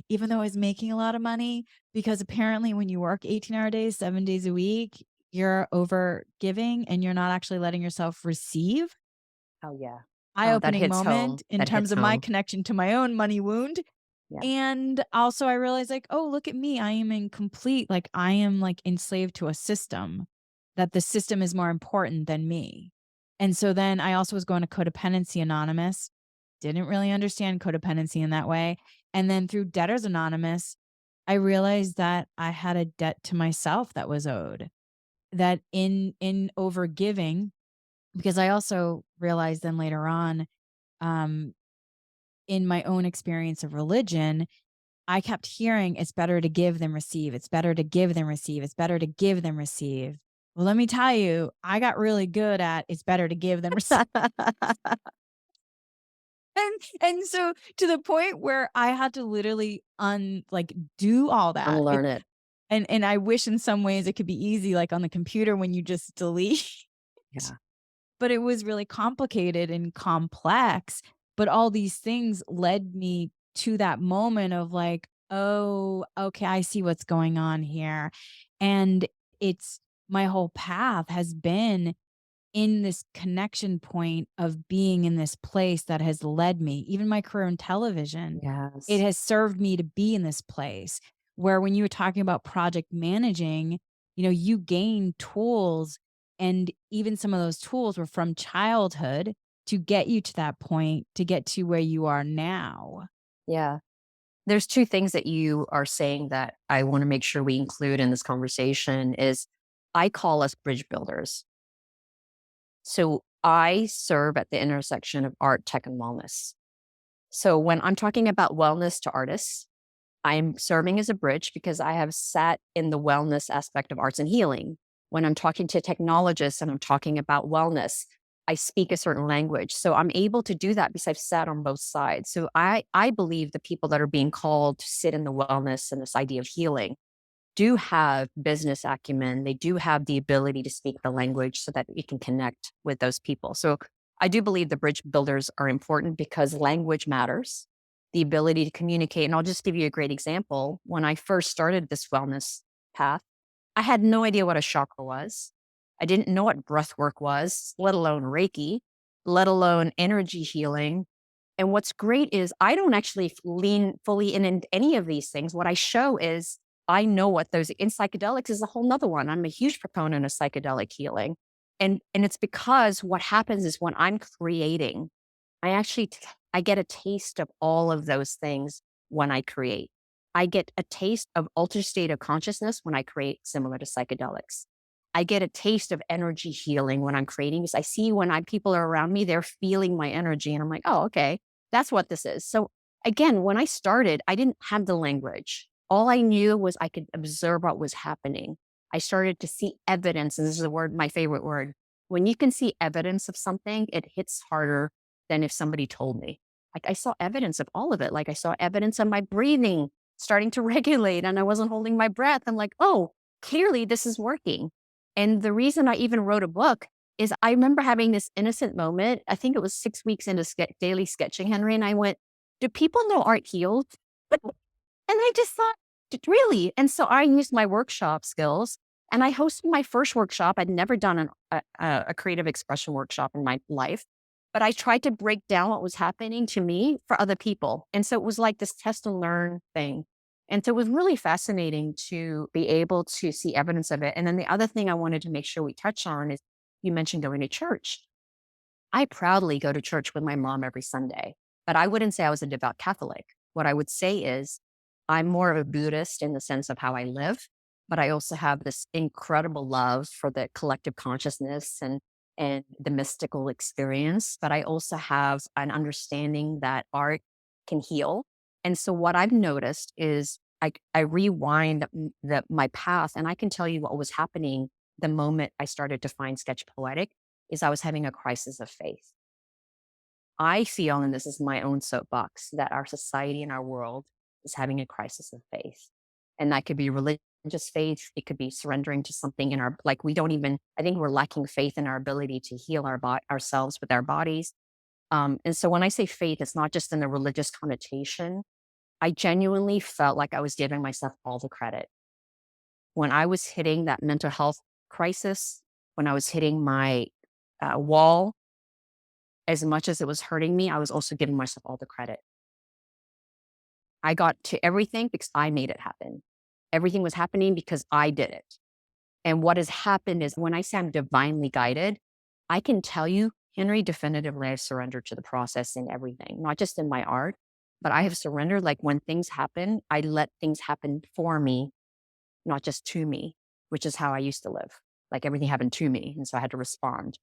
even though I was making a lot of money, because apparently when you work 18-hour days, 7 days a week, you're over giving and you're not actually letting yourself receive. Oh, yeah. Oh, that Eye-opening hits home. moment in That terms hits of my home. connection to my own money wound. Yeah. And also I realized like, oh, look at me. I am incomplete. Like I am like enslaved to a system, that the system is more important than me. And so then I also was going to Codependency Anonymous. Didn't really understand codependency in that way. And then through Debtors Anonymous, I realized that I had a debt to myself that was owed. That in over giving, because I also realized then later on, um, in my own experience of religion, I kept hearing it's better to give than receive. It's better to give than receive. It's better to give than receive. Well, let me tell you, I got really good at it's better to give than receive. And so to the point where I had to literally do all that. Unlearn it. And I wish in some ways it could be easy, like on the computer when you just delete. Yeah. but it was really complicated and complex. But all these things led me to that moment of like, oh, okay, I see what's going on here. And it's my whole path has been in this connection point of being in this place that has led me, even my career in television, it Yes. has served me to be in this place where when you were talking about project managing, you gain tools and even some of those tools were from childhood to get you to that point, to get to where you are now. Yeah. There's two things that you are saying that I want to make sure we include in this conversation is I call us bridge builders. So I serve at the intersection of art, tech, and wellness. So when I'm talking about wellness to artists, I'm serving as a bridge because I have sat in the wellness aspect of arts and healing. When I'm talking to technologists and I'm talking about wellness, I speak a certain language. So I'm able to do that because I've sat on both sides. So I believe the people that are being called to sit in the wellness and this idea of healing do have business acumen. They do have the ability to speak the language so that we can connect with those people. So I do believe the bridge builders are important because language matters, the ability to communicate. And I'll just give you a great example. When I first started this wellness path, I had no idea what a chakra was. I didn't know what breath work was, let alone Reiki, let alone energy healing. And what's great is I don't actually lean fully in any of these things. What I show is I know what those in psychedelics is a whole nother one. I'm a huge proponent of psychedelic healing. And it's because what happens is when I'm creating, I get a taste of all of those things when I create. I get a taste of altered state of consciousness when I create similar to psychedelics. I get a taste of energy healing when I'm creating because I see when people are around me, they're feeling my energy. And I'm like, oh, okay, that's what this is. So again, when I started, I didn't have the language. All I knew was I could observe what was happening. I started to see evidence. And this is the word, my favorite word. When you can see evidence of something, it hits harder than if somebody told me. Like I saw evidence of all of it. Like I saw evidence of my breathing starting to regulate and I wasn't holding my breath. I'm like, oh, clearly this is working. And the reason I even wrote a book is I remember having this innocent moment. I think it was 6 weeks into daily sketching, Henry, and I went, do people know art heals? And I just thought, really? And so I used my workshop skills and I hosted my first workshop. I'd never done a creative expression workshop in my life, but I tried to break down what was happening to me for other people. And so it was like this test and learn thing. And so it was really fascinating to be able to see evidence of it. And then the other thing I wanted to make sure we touch on is you mentioned going to church. I proudly go to church with my mom every Sunday, but I wouldn't say I was a devout Catholic. What I would say is I'm more of a Buddhist in the sense of how I live, but I also have this incredible love for the collective consciousness and the mystical experience. But I also have an understanding that art can heal. And so what I've noticed is I rewind my path and I can tell you what was happening the moment I started to find sketch poetic is I was having a crisis of faith. I feel, and this is my own soapbox, that our society and our world is having a crisis of faith. And that could be religious faith. It could be surrendering to something in our, like, we don't even, I think we're lacking faith in our ability to heal ourselves with our bodies. And so when I say faith, it's not just in the religious connotation. I genuinely felt like I was giving myself all the credit. When I was hitting that mental health crisis, when I was hitting my wall, as much as it was hurting me, I was also giving myself all the credit. I got to everything because I made it happen. Everything was happening because I did it. And what has happened is when I say I'm divinely guided, I can tell you, Henry, definitively, I've surrendered to the process in everything, not just in my art, but I have surrendered. Like when things happen, I let things happen for me, not just to me, which is how I used to live. Like everything happened to me. And so I had to respond.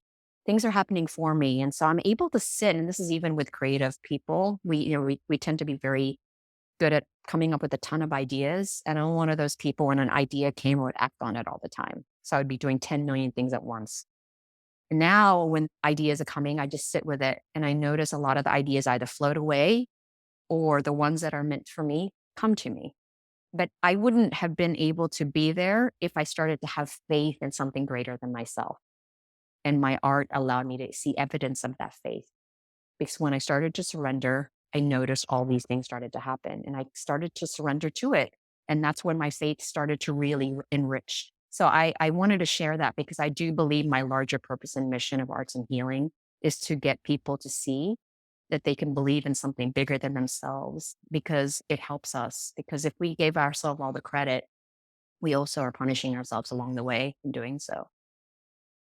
Things are happening for me. And so I'm able to sit, and this is even with creative people. We tend to be very good at coming up with a ton of ideas. And I'm one of those people when an idea came, I would act on it all the time. So I would be doing 10 million things at once. And now when ideas are coming, I just sit with it and I notice a lot of the ideas either float away or the ones that are meant for me come to me. But I wouldn't have been able to be there if I started to have faith in something greater than myself. And my art allowed me to see evidence of that faith. Because when I started to surrender, I noticed all these things started to happen and I started to surrender to it. And that's when my faith started to really enrich. So I wanted to share that because I do believe my larger purpose and mission of arts and healing is to get people to see that they can believe in something bigger than themselves because it helps us. Because if we gave ourselves all the credit, we also are punishing ourselves along the way in doing so.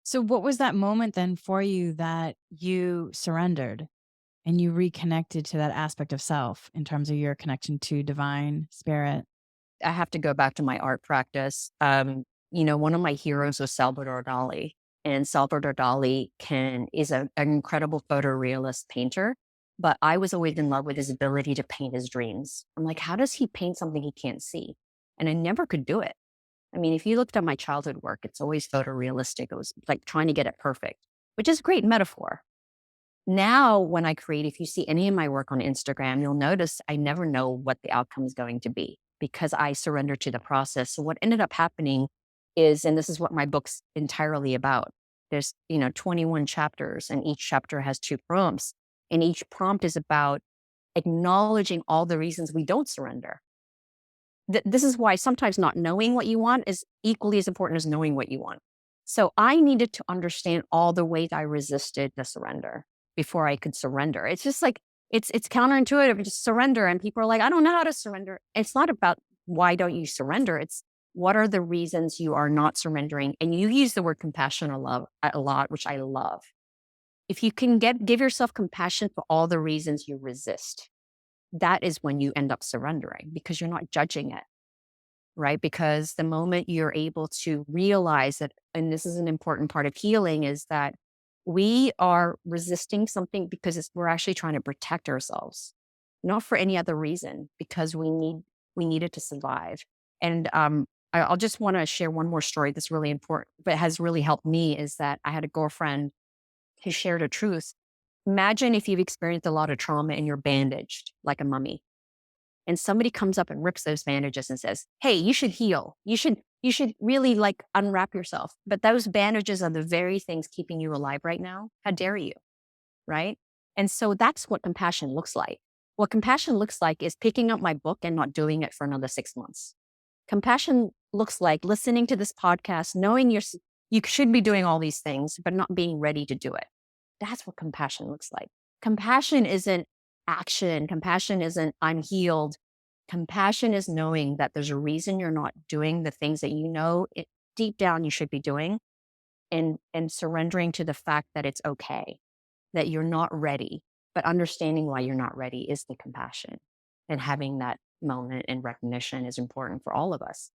So, what was that moment then for you that you surrendered and you reconnected to that aspect of self in terms of your connection to divine spirit? I have to go back to my art practice. One of my heroes was Salvador Dali, and Salvador Dali is an incredible photorealist painter. But I was always in love with his ability to paint his dreams. I'm like, how does he paint something he can't see? And I never could do it. I mean, if you looked at my childhood work, it's always photorealistic. It was like trying to get it perfect, which is a great metaphor. Now, when I create, if you see any of my work on Instagram, you'll notice I never know what the outcome is going to be because I surrender to the process. So what ended up happening is, and this is what my book's entirely about. There's, 21 chapters and each chapter has two prompts. And each prompt is about acknowledging all the reasons we don't surrender. This is why sometimes not knowing what you want is equally as important as knowing what you want. So I needed to understand all the ways I resisted the surrender before I could surrender. It's just like, it's counterintuitive, just surrender. And people are like, I don't know how to surrender. It's not about why don't you surrender? It's what are the reasons you are not surrendering? And you use the word compassion a lot, which I love. If you can give yourself compassion for all the reasons you resist, that is when you end up surrendering because you're not judging it, right? Because the moment you're able to realize that, and this is an important part of healing, is that we are resisting something because we're actually trying to protect ourselves, not for any other reason, because we need it to survive. And I'll just want to share one more story that's really important, but has really helped me. Is that I had a girlfriend who shared a truth. Imagine if you've experienced a lot of trauma and you're bandaged like a mummy and somebody comes up and rips those bandages and says, "Hey, you should heal. You should really like unwrap yourself." But those bandages are the very things keeping you alive right now. How dare you? Right? And so that's what compassion looks like. What compassion looks like is picking up my book and not doing it for another 6 months. Compassion looks like listening to this podcast, knowing you should be doing all these things, but not being ready to do it. That's what compassion looks like. Compassion isn't action. Compassion isn't I'm healed. Compassion is knowing that there's a reason you're not doing the things that deep down you should be doing, and surrendering to the fact that it's okay, that you're not ready, but understanding why you're not ready is the compassion. And having that moment and recognition is important for all of us.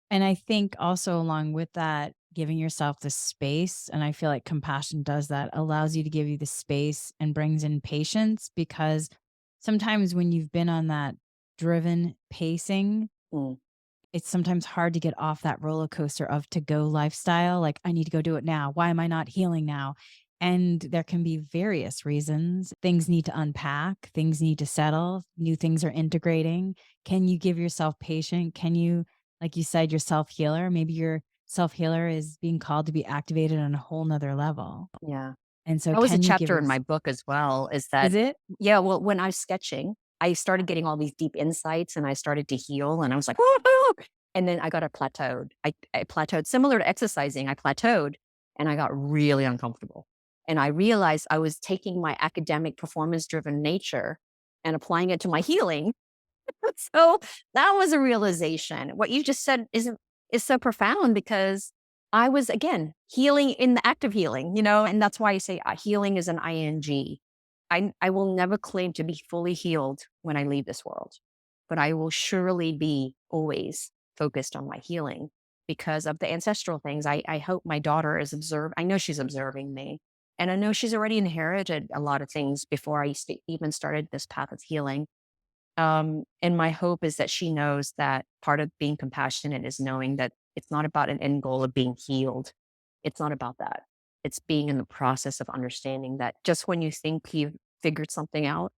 And I think also along with that, giving yourself the space, and I feel like compassion does that, allows you to give you the space and brings in patience because sometimes when you've been on that driven pacing, Mm, it's sometimes hard to get off that roller coaster of to go lifestyle. Like, I need to go do it now. Why am I not healing now? And there can be various reasons. Things need to unpack, things need to settle, new things are integrating. Can you give yourself patience? Can you, like you said, your self healer? Maybe your self healer is being called to be activated on a whole nother level. yeah. And so, That was a can you give chapter in yourself, my book as well, is is that, it? yeah, well, when I was sketching, I started getting all these deep insights and I started to heal and I was like, "Woo-hoo!" And then I got a plateaued. I plateaued similar to exercising. I plateaued and I got really uncomfortable. And I realized I was taking my academic performance driven nature and applying it to my healing. So that was a realization. What you just said is so profound because I was again healing in the act of healing, and that's why I say healing is an ing. I will never claim to be fully healed when I leave this world, but I will surely be always focused on my healing because of the ancestral things. I hope my daughter is observed. I know she's observing me. And I know she's already inherited a lot of things before I even started this path of healing. And my hope is that she knows that part of being compassionate is knowing that it's not about an end goal of being healed. It's not about that. It's being in the process of understanding that just when you think you've figured something out,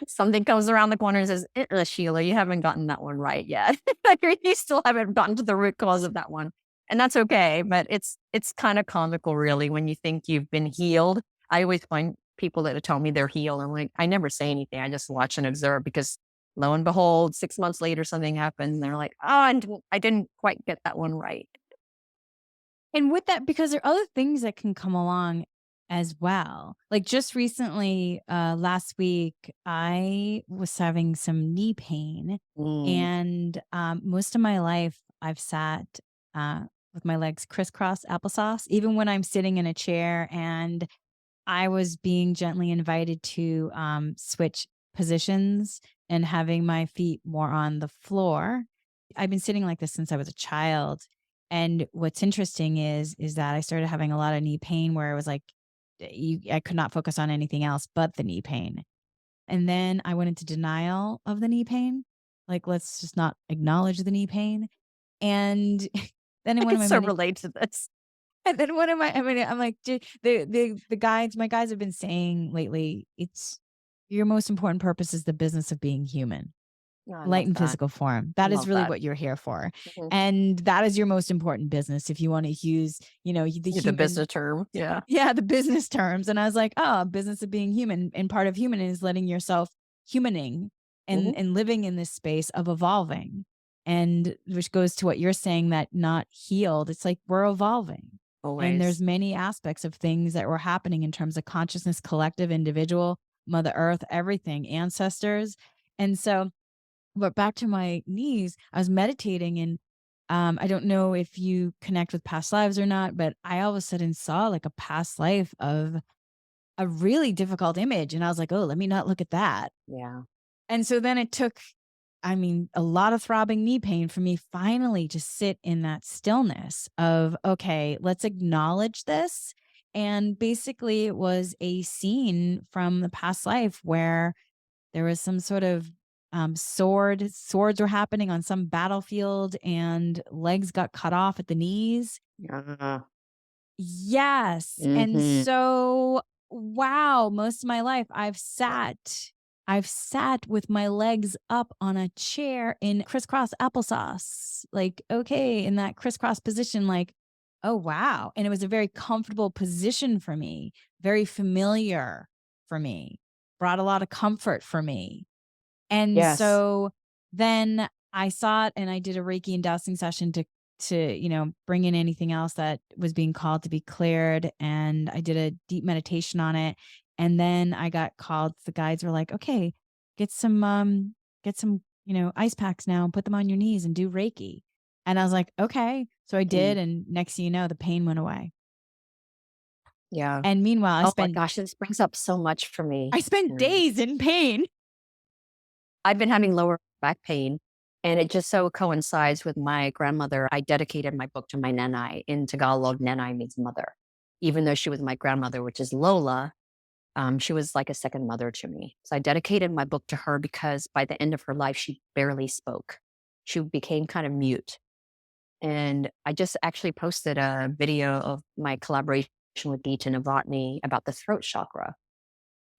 something comes around the corner and says, Sheila, you haven't gotten that one right yet. Like, you still haven't gotten to the root cause of that one. And that's okay, but it's kind of comical really when you think you've been healed. I always find people that tell me they're healed. I'm like, I never say anything. I just watch and observe because lo and behold, 6 months later, something happened. And they're like, oh, I didn't quite get that one right. And with that, because there are other things that can come along as well. Like just recently, last week, I was having some knee pain. Mm, And most of my life, I've sat uh, with my legs crisscross applesauce, even when I'm sitting in a chair. And I was being gently invited to switch positions and having my feet more on the floor. I've been sitting like this since I was a child. And what's interesting is that I started having a lot of knee pain where it was like I could not focus on anything else but the knee pain. And then I went into denial of the knee pain. Like, let's just not acknowledge the knee pain. And then in I one can of my so many relate to this. and then one of my I mean, I'm like, the guides my guys have been saying lately, it's your most important purpose is the business of being human, No, I light love and that. physical form. I That is love really that. what you're here for. Mhm. And that is your most important business if you want to use, the The human business term. Yeah. yeah, the business terms. And I was like, oh, business of being human. And part of human is letting yourself humaning Hmm. and living in this space of evolving. And which goes to what you're saying that not healed. It's like we're evolving. And there's Always. many aspects of things that were happening in terms of consciousness, collective, individual, Mother Earth, everything, ancestors. And so, but back to my knees, I was meditating and I don't know if you connect with past lives or not, but I all of a sudden saw like a past life of a really difficult image. And I was like, oh, let me not look at that. Yeah. And so then it took, I mean, a lot of throbbing knee pain for me finally to sit in that stillness of, okay, let's acknowledge this. And basically, it was a scene from the past life where there was some sort of swords were happening on some battlefield and legs got cut off at the knees. Yeah. Yes. And Hmm. so, wow, most of my life I've sat with my legs up on a chair in crisscross applesauce. Like, okay, in that crisscross position, like, oh, wow. And it was a very comfortable position for me, very familiar for me, brought a lot of comfort for me. And Yes. so then I saw it and I did a Reiki and dowsing session to, bring in anything else that was being called to be cleared. And I did a deep meditation on it. And then I got called. The guides were like, okay, get some, ice packs now and put them on your knees and do Reiki. And I was like, okay. So I did. Mm, And next thing you know, the pain went away. yeah. And meanwhile, Oh my gosh, this brings up so much for me. I spent Henry. days in pain. I've been having lower back pain, and it just so coincides with my grandmother. I dedicated my book to my nanay. In Tagalog, nanay means mother. Even though she was my grandmother, which is Lola, she was like a second mother to me. So I dedicated my book to her because by the end of her life, she barely spoke. She became kind of mute. And I just actually posted a video of my collaboration with Geeta Novotny about the throat chakra.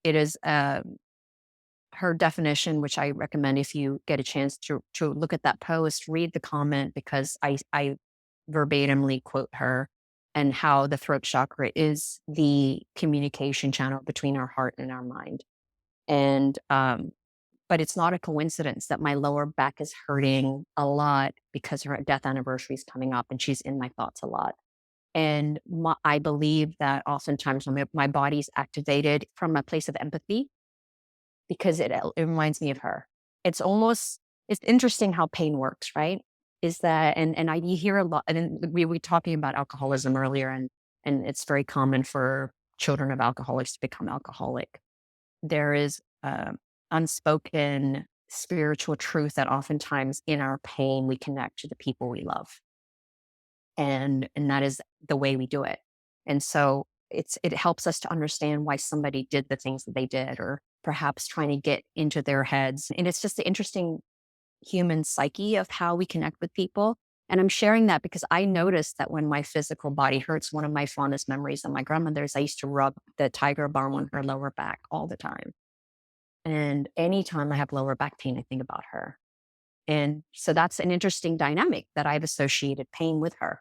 It is her definition, which I recommend if you get a chance to look at that post, read the comment because I verbatimly quote her and how the throat chakra is the communication channel between our heart and our mind. And but it's not a coincidence that my lower back is hurting a lot because her death anniversary is coming up and she's in my thoughts a lot. And I believe that oftentimes when my body's activated from a place of empathy because it reminds me of her. It's almost it's interesting how pain works, right? Is that and I you hear a lot and then we were talking about alcoholism earlier and it's very common for children of alcoholics to become alcoholic. There is unspoken spiritual truth that oftentimes in our pain we connect to the people we love. And that is the way we do it. And so it helps us to understand why somebody did the things that they did or perhaps trying to get into their heads. And it's just the interesting human psyche of how we connect with people. And I'm sharing that because I noticed that when my physical body hurts, one of my fondest memories of my grandmother's, I used to rub the tiger balm on her lower back all the time. And anytime I have lower back pain, I think about her. And so that's an interesting dynamic that I've associated pain with her.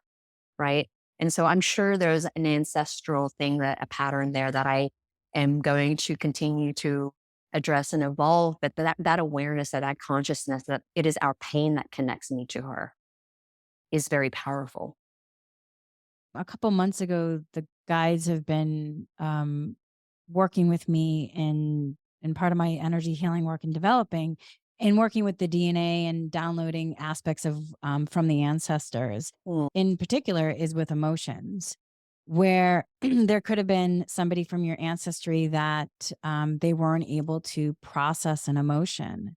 right? And so I'm sure there's an ancestral thing, that a pattern there that I am going to continue to address and evolve. But that awareness, that consciousness that it is our pain that connects me to her is very powerful. A couple months ago, the guides have been working with me in part of my energy healing work and developing and working with the DNA and downloading aspects of from the ancestors. Mm, In particular, is with emotions, where there could have been somebody from your ancestry that they weren't able to process an emotion,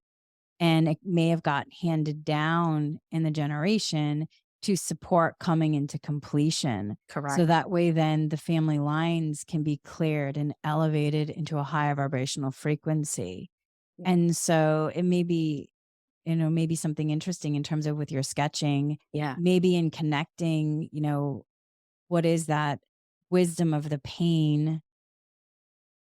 and it may have got handed down in the generation to support coming into completion. So correct. that way, then the family lines can be cleared and elevated into a higher vibrational frequency. Yeah. And so it may be, maybe something interesting in terms of with your sketching, Yeah. maybe in connecting, what is that wisdom of the pain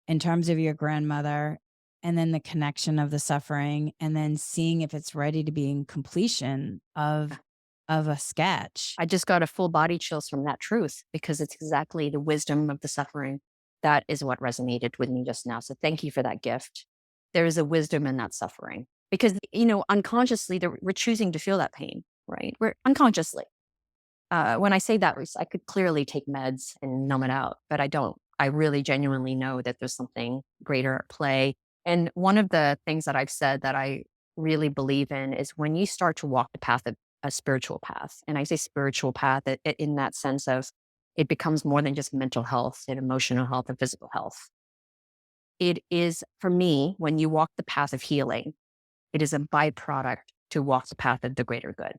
in terms of your grandmother, and then the connection of the suffering, and then seeing if it's ready to be in completion of a sketch. I just got a full body chills from that truth, because it's exactly the wisdom of the suffering. That is what resonated with me just now. So thank you for that gift. There is a wisdom in that suffering, because, unconsciously, we're choosing to feel that pain, right? We're unconsciously. When I say that, I could clearly take meds and numb it out, but I don't. I really genuinely know that there's something greater at play. And one of the things that I've said that I really believe in is when you start to walk the path of a spiritual path, and I say spiritual path in that sense of it becomes more than just mental health and emotional health and physical health. It is, for me, when you walk the path of healing, it is a byproduct to walk the path of the greater good.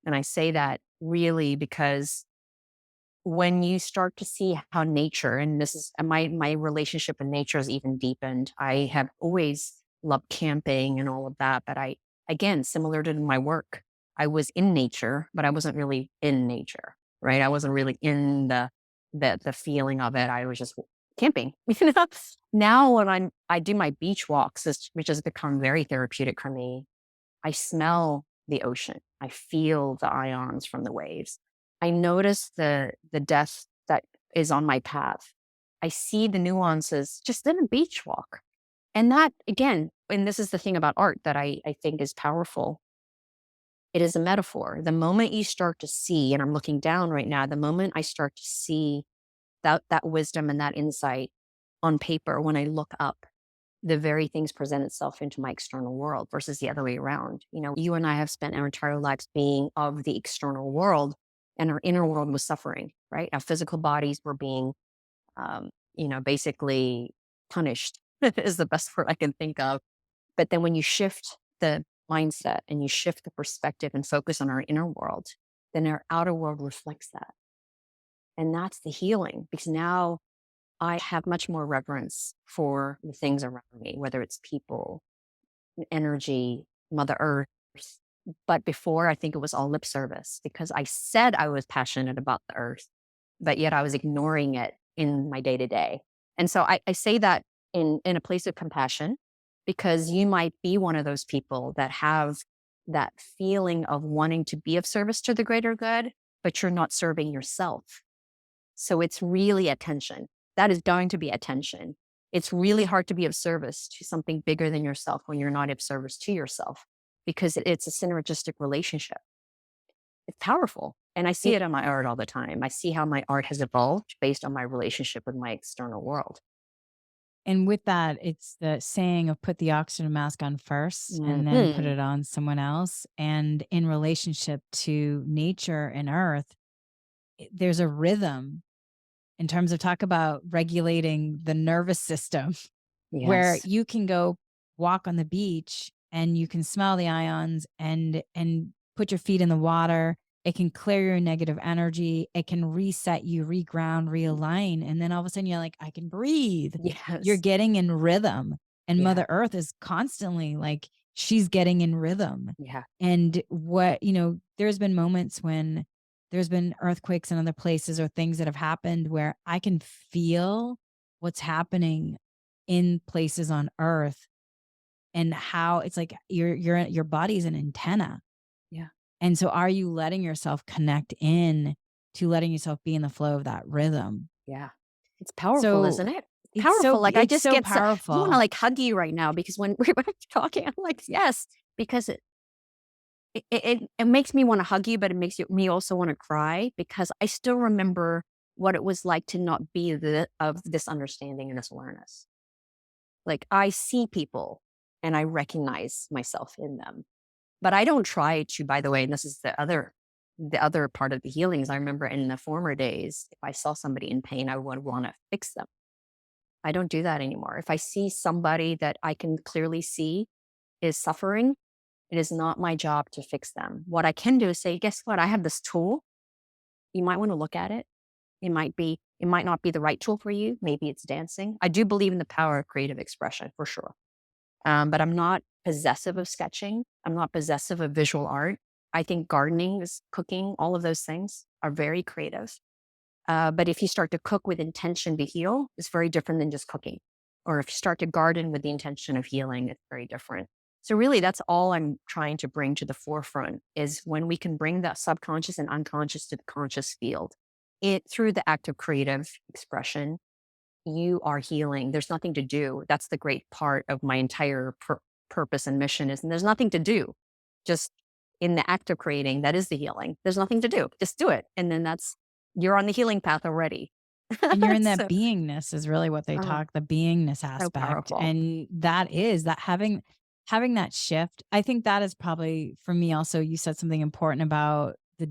And I say that really because when you start to see how nature, and this is my relationship with nature has even deepened. I have always loved camping and all of that, but again, similar to my work, I was in nature, but I wasn't really in nature, right? I wasn't really in the feeling of it. I was just camping. Now when I do my beach walks, which has become very therapeutic for me, I smell the ocean. I feel the ions from the waves. I notice the death that is on my path. I see the nuances just in a beach walk. And that, again, and this is the thing about art that I think is powerful. It is a metaphor. The moment you start to see, and I'm looking down right now, the moment I start to see that wisdom and that insight on paper, when I look up, the very things present itself into my external world versus the other way around. You and I have spent our entire lives being of the external world, and our inner world was suffering, right? Our physical bodies were being, basically punished is the best word I can think of. But then when you shift the mindset and you shift the perspective and focus on our inner world, then our outer world reflects that. And that's the healing, because now I have much more reverence for the things around me, whether it's people, energy, Mother Earth. But before, I think it was all lip service, because I said I was passionate about the earth, but yet I was ignoring it in my day to day. And so I say that in a place of compassion, because you might be one of those people that have that feeling of wanting to be of service to the greater good, but you're not serving yourself. So it's really attention. That is going to be attention. It's really hard to be of service to something bigger than yourself when you're not of service to yourself, because it's a synergistic relationship. It's powerful. And I see it in my art all the time. I see how my art has evolved based on my relationship with my external world. And with that, it's the saying of put the oxygen mask on first and then put Mhm. it on someone else. And in relationship to nature and earth, there's a rhythm in terms of talk about regulating the nervous system, where Yes. you can go walk on the beach and you can smell the ions and put your feet in the water. It can clear your negative energy. It can reset you, reground, realign. And then all of a sudden you're like, I can breathe. You're Yes. getting in rhythm. And Yeah. Mother Earth is constantly like, she's getting in rhythm. Yeah. And there's been moments when there's been earthquakes in other places or things that have happened where I can feel what's happening in places on earth, and how it's like your body's an antenna. Yeah. And so are you letting yourself connect in to letting yourself be in the flow of that rhythm? Yeah. It's powerful, So isn't it? Powerful. Like I it's just so get, I want to powerful. like hug you right now because when we were talking, I'm like, yes, because it makes me want to hug you, but it makes me also want to cry because I still remember what it was like to not be of this understanding and this awareness. Like I see people and I recognize myself in them, but I don't try to, by the way, and this is the other part of the healings. I remember in the former days, if I saw somebody in pain, I would want to fix them. I don't do that anymore. If I see somebody that I can clearly see is suffering, it is not my job to fix them. What I can do is say, guess what? I have this tool. You might want to look at it. It might not be the right tool for you. Maybe it's dancing. I do believe in the power of creative expression for sure. But I'm not possessive of sketching. I'm not possessive of visual art. I think gardening is cooking, all of those things are very creative. But if you start to cook with intention to heal, it's very different than just cooking. Or if you start to garden with the intention of healing, it's very different. So really, that's all I'm trying to bring to the forefront is when we can bring that subconscious and unconscious to the conscious field. It through the act of creative expression, you are healing. There's nothing to do. That's the great part of my entire purpose and mission is, and there's nothing to do. Just in the act of creating, that is the healing. There's nothing to do. Just do it. And then you're on the healing path already. And you're in that So, beingness is really what they oh, talk, the beingness so aspect. powerful. And that is that having that shift. I think that is probably for me also, you said something important about the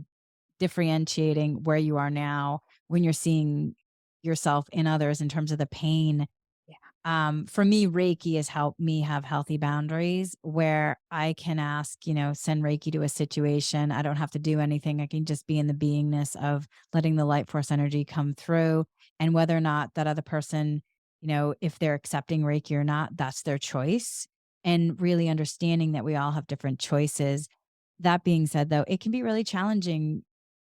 differentiating where you are now when you're seeing yourself in others in terms of the pain. Yeah. For me, Reiki has helped me have healthy boundaries where I can ask, send Reiki to a situation. I don't have to do anything. I can just be in the beingness of letting the light force energy come through. And whether or not that other person, if they're accepting Reiki or not, that's their choice. And really understanding that we all have different choices. That being said, though, it can be really challenging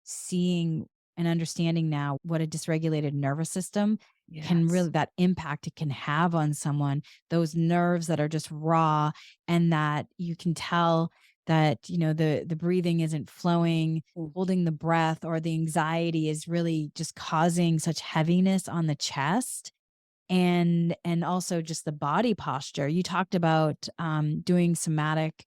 seeing and understanding now what a dysregulated nervous system can Yes. really that impact it can have on someone, those nerves that are just raw and that you can tell that the breathing isn't flowing, Mm. holding the breath, or the anxiety is really just causing such heaviness on the chest. And also just the body posture. You talked about doing somatic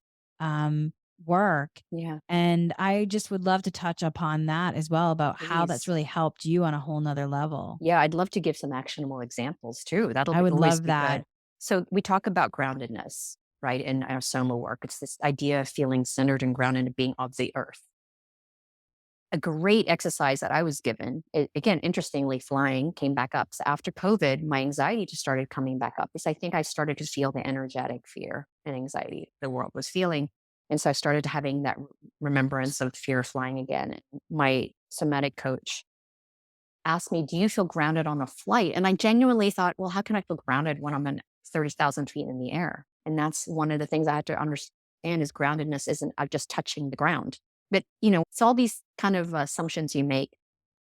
work, Yeah. and I just would love to touch upon that as well about how that's Please. really helped you on a whole nother level. Yeah. I'd love to give some actionable examples too. I would Always love be good. that. So we talk about groundedness, right? In our Soma work, it's this idea of feeling centered and grounded and being of the earth. A great exercise that I was given, again, interestingly, flying came back up. So after COVID, my anxiety just started coming back up because I think I started to feel the energetic fear and anxiety the world was feeling. And so I started having that remembrance of fear of flying again. And my somatic coach asked me, do you feel grounded on a flight? And I genuinely thought, well, how can I feel grounded when I'm in 30,000 feet in the air? And that's one of the things I had to understand is groundedness isn't just touching the ground. But, it's all these kind of assumptions you make.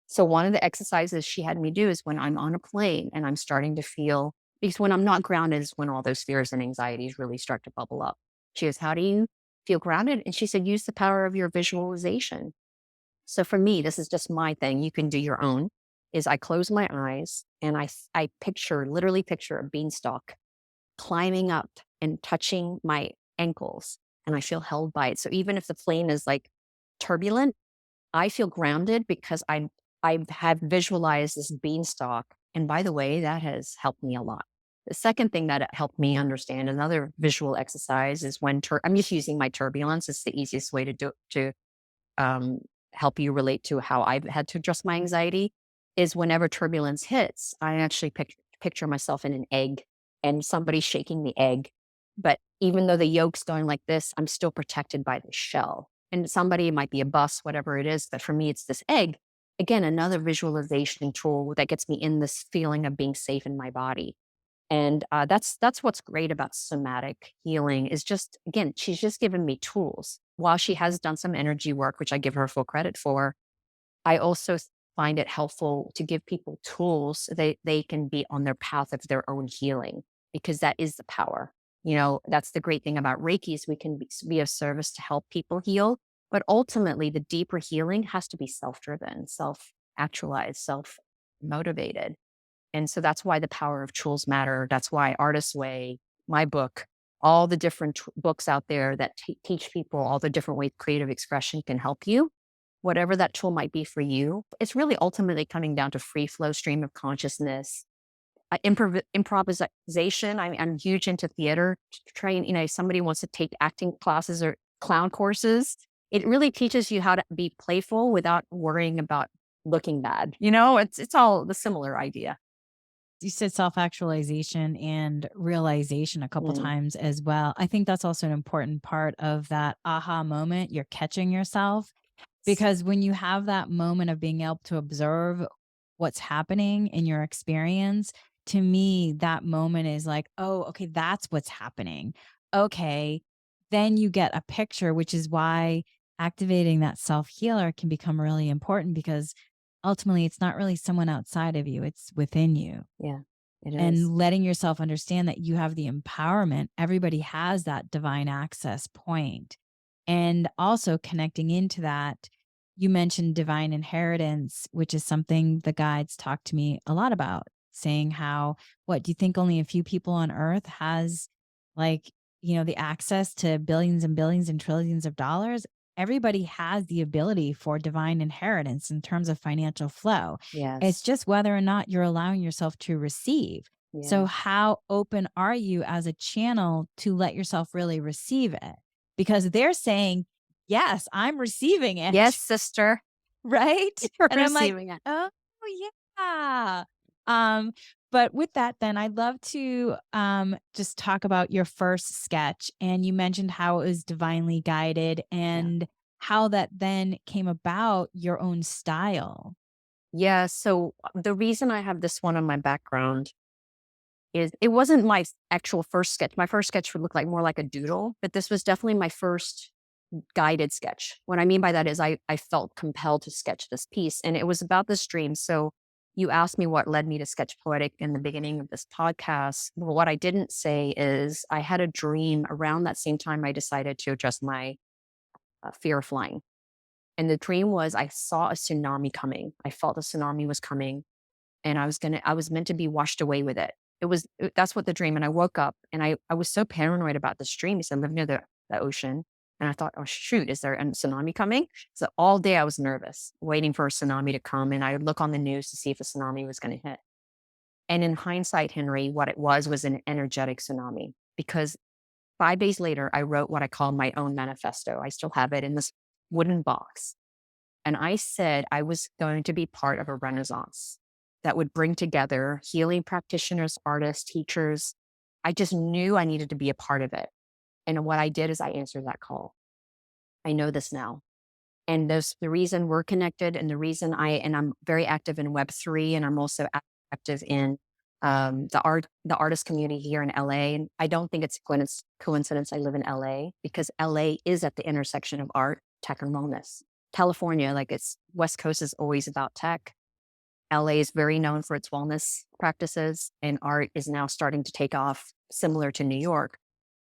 So one of the exercises she had me do is when I'm on a plane and I'm starting to feel, because when I'm not grounded is when all those fears and anxieties really start to bubble up. She goes, how do you feel grounded? And she said, use the power of your visualization. So for me, this is just my thing. You can do your own. Is I close my eyes and I literally picture a beanstalk climbing up and touching my ankles, and I feel held by it. So even if the plane is like turbulent, I feel grounded because I have visualized this beanstalk. And by the way, that has helped me a lot. The second thing that it helped me understand, another visual exercise, is when I'm just using my turbulence. It's the easiest way to do to um, help you relate to how I've had to address my anxiety is whenever turbulence hits, I actually picture myself in an egg and somebody shaking the egg. But even though the yolk's going like this, I'm still protected by the shell. And somebody might be a bus, whatever it is. But for me, it's this egg. Again, another visualization tool that gets me in this feeling of being safe in my body. And that's what's great about somatic healing is just, again, she's just given me tools. While she has done some energy work, which I give her full credit for, I also find it helpful to give people tools so they can be on their path of their own healing, because that is the power. That's the great thing about Reiki is we can be of service to help people heal. But ultimately, the deeper healing has to be self-driven, self-actualized, self-motivated. And so that's why the power of tools matter. That's why Artist's Way, my book, all the different books out there that teach people all the different ways creative expression can help you, whatever that tool might be for you. It's really ultimately coming down to free flow stream of consciousness, improvisation. I'm huge into theater. Train, somebody wants to take acting classes or clown courses. It really teaches you how to be playful without worrying about looking bad. It's all the similar idea. You said self-actualization and realization a couple Mm. times as well. I think that's also an important part of that aha moment. You're catching yourself because when you have that moment of being able to observe what's happening in your experience, to me, that moment is like, oh, okay, that's what's happening. Okay. Then you get a picture, which is why activating that self healer can become really important because ultimately it's not really someone outside of you, it's within you. Yeah, it is. And letting yourself understand that you have the empowerment. Everybody has that divine access point. And also connecting into that, you mentioned divine inheritance, which is something the guides talk to me a lot about, saying how, what do you think only a few people on earth has like, the access to billions and billions and trillions of dollars? Everybody has the ability for divine inheritance in terms of financial flow. It's Yes. just whether or not you're allowing yourself to receive. So, Yeah. how open are you as a channel to let yourself really receive it? Because they're saying, yes, I'm receiving Yes, it, sister. right? You're And I'm like, receiving it. oh, yeah. Um, but with that, then I'd love to just talk about your first sketch. And you mentioned how it was divinely guided Yeah. and how that then came about your own style. Yeah. So the reason I have this one on my background is it wasn't my actual first sketch. My first sketch would look like more like a doodle, but this was definitely my first guided sketch. What I mean by that is I felt compelled to sketch this piece, and it was about this dream. So you asked me what led me to Sketch Poetic in the beginning of this podcast. Well, what I didn't say is I had a dream around that same time I decided to address my fear of flying. And the dream was I saw a tsunami coming. I felt a tsunami was coming, and I was meant to be washed away with it. That's what the dream. And I woke up and I was so paranoid about this dream because I live near the ocean. And I thought, oh shoot, is there a tsunami coming? So all day I was nervous, waiting for a tsunami to come. And I would look on the news to see if a tsunami was going to hit. And in hindsight, Henry, what it was an energetic tsunami because 5 days later, I wrote what I call my own manifesto. I still have it in this wooden box. And I said I was going to be part of a renaissance that would bring together healing practitioners, artists, teachers. I just knew I needed to be a part of it. And what I did is I answered that call. I know this now. And the reason we're connected and the reason I'm very active in Web3 and I'm also active in the artist community here in LA. And I don't think it's coincidence I live in LA because LA is at the intersection of art, tech, and wellness. California, like its West Coast is always about tech. LA is very known for its wellness practices and art is now starting to take off similar to New York.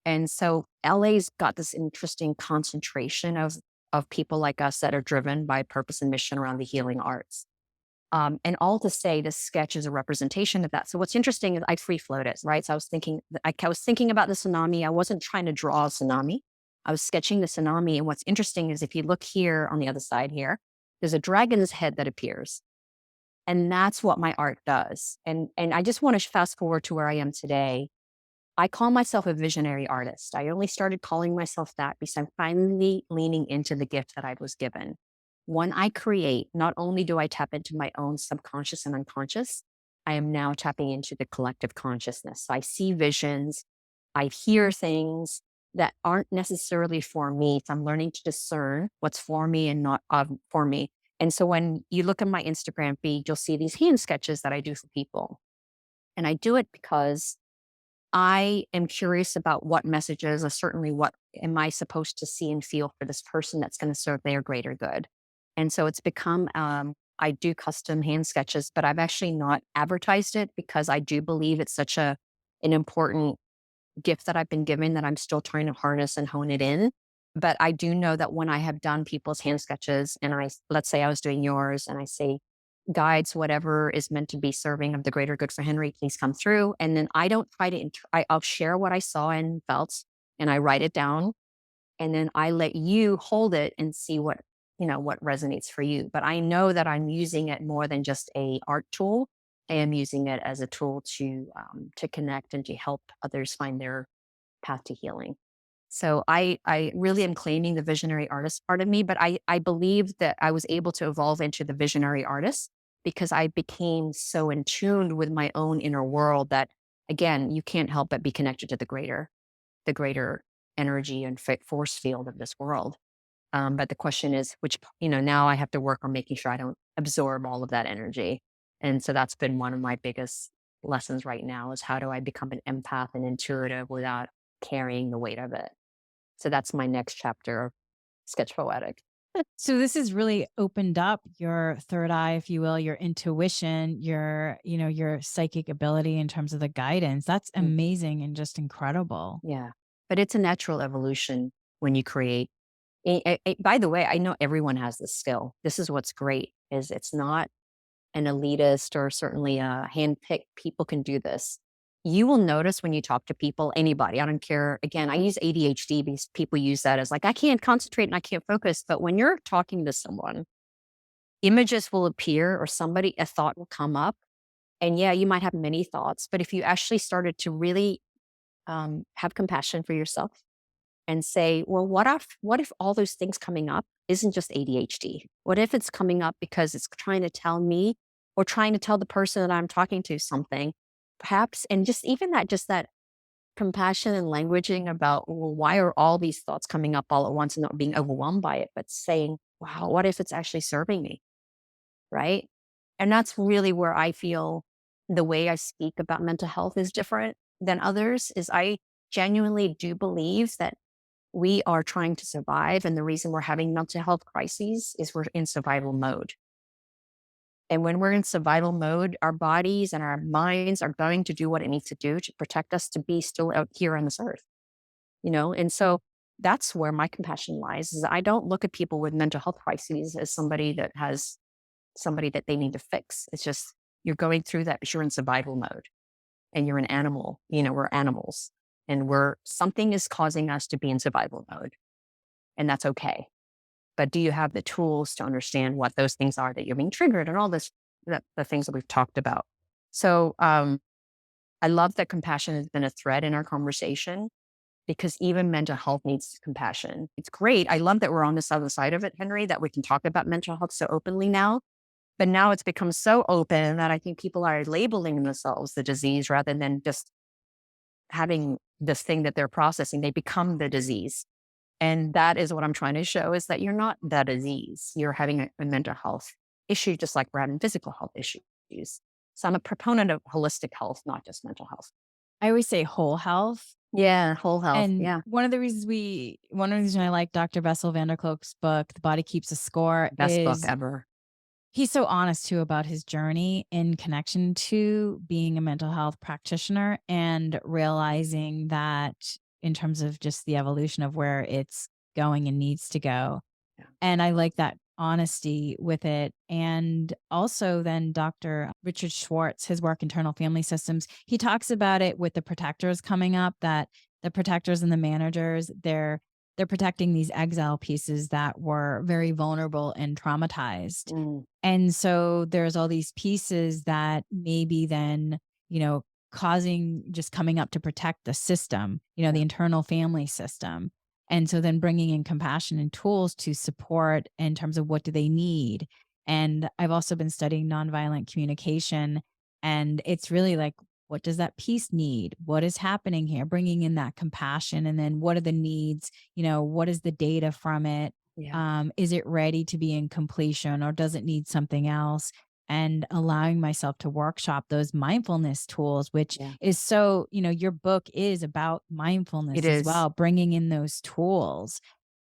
And so LA's got this interesting concentration of people like us that are driven by purpose and mission around the healing arts. And all to say, this sketch is a representation of that. So what's interesting is I free flowed it, right? So I was thinking about the tsunami. I wasn't trying to draw a tsunami. I was sketching the tsunami. And what's interesting is if you look here on the other side here, there's a dragon's head that appears. And that's what my art does. And I just want to fast forward to where I am today. I call myself a visionary artist. I only started calling myself that because I'm finally leaning into the gift that I was given. When I create, not only do I tap into my own subconscious and unconscious, I am now tapping into the collective consciousness. So I see visions, I hear things that aren't necessarily for me. So I'm learning to discern what's for me and not for me. And so when you look at my Instagram feed, you'll see these hand sketches that I do for people. And I do it because I am curious about what messages, or certainly what am I supposed to see and feel for this person that's going to serve their greater good. And so it's become, I do custom hand sketches, but I've actually not advertised it because I do believe it's such an important gift that I've been given that I'm still trying to harness and hone it in. But I do know that when I have done people's hand sketches and let's say I was doing yours and I say, guides, whatever is meant to be serving of the greater good for Henry, please come through. And then I don't try to, I'll share what I saw and felt and I write it down. And then I let you hold it and see what, what resonates for you. But I know that I'm using it more than just a art tool. I am using it as a tool to connect and to help others find their path to healing. So I really am claiming the visionary artist part of me, but I believe that I was able to evolve into the visionary artist because I became so in tune with my own inner world that again, you can't help but be connected to the greater energy and force field of this world. But the question is, now I have to work on making sure I don't absorb all of that energy. And so that's been one of my biggest lessons right now is how do I become an empath and intuitive without carrying the weight of it? So that's my next chapter of Sketch Poetic. So this has really opened up your third eye, if you will, your intuition, your psychic ability in terms of the guidance. That's Mm, amazing and just incredible. yeah. But it's a natural evolution when you create. By the way, I know everyone has this skill. This is what's great is it's not an elitist or certainly a handpicked people can do this. You will notice when you talk to people, anybody, I don't care. Again, I use ADHD because people use that as like, I can't concentrate and I can't focus. But when you're talking to someone, images will appear or a thought will come up. And yeah, you might have many thoughts, but if you actually started to really have compassion for yourself and say, well, what if all those things coming up isn't just ADHD? What if it's coming up because it's trying to tell me or trying to tell the person that I'm talking to something, perhaps, and just that compassion and languaging about, well, why are all these thoughts coming up all at once and not being overwhelmed by it, but saying, wow, what if it's actually serving me? Right. And that's really where I feel the way I speak about mental health is different than others is I genuinely do believe that we are trying to survive. And the reason we're having mental health crises is we're in survival mode. And when we're in survival mode, our bodies and our minds are going to do what it needs to do to protect us to be still out here on this earth. And so that's where my compassion lies is I don't look at people with mental health crises as somebody that they need to fix. It's just you're going through that because you're in survival mode and you're an animal. We're animals and something is causing us to be in survival mode. And that's okay. But do you have the tools to understand what those things are that you're being triggered and all the things that we've talked about? So I love that compassion has been a thread in our conversation because even mental health needs compassion. It's great. I love that we're on this other side of it, Henry, that we can talk about mental health so openly now. But now it's become so open that I think people are labeling themselves the disease rather than just having this thing that they're processing. They become the disease. And that is what I'm trying to show is that you're not the disease. You're having a mental health issue, just like we're having physical health issues. So I'm a proponent of holistic health, not just mental health. I always say whole health. Yeah, whole health. And Yeah. one of the reasons I like Dr. Bessel van der Kolk's book, The Body Keeps a Score, Best book is ever. he's so honest too about his journey in connection to being a mental health practitioner and realizing that in terms of just the evolution of where it's going and needs to go. Yeah. And I like that honesty with it. And also then Dr. Richard Schwartz, his work, Internal Family Systems, he talks about it with the protectors coming up, that the protectors and the managers, they're protecting these exile pieces that were very vulnerable and traumatized. Mm, And so there's all these pieces that maybe then, causing just coming up to protect the system, yeah. the internal family system. And so then bringing in compassion and tools to support in terms of what do they need. And I've also been studying nonviolent communication. And it's really like, what does that piece need? What is happening here? Bringing in that compassion. And then what are the needs? What is the data from it? Yeah. Is it ready to be in completion or does it need something else? And allowing myself to workshop those mindfulness tools, which Yeah. is so, your book is about It mindfulness as is. well, bringing in those tools.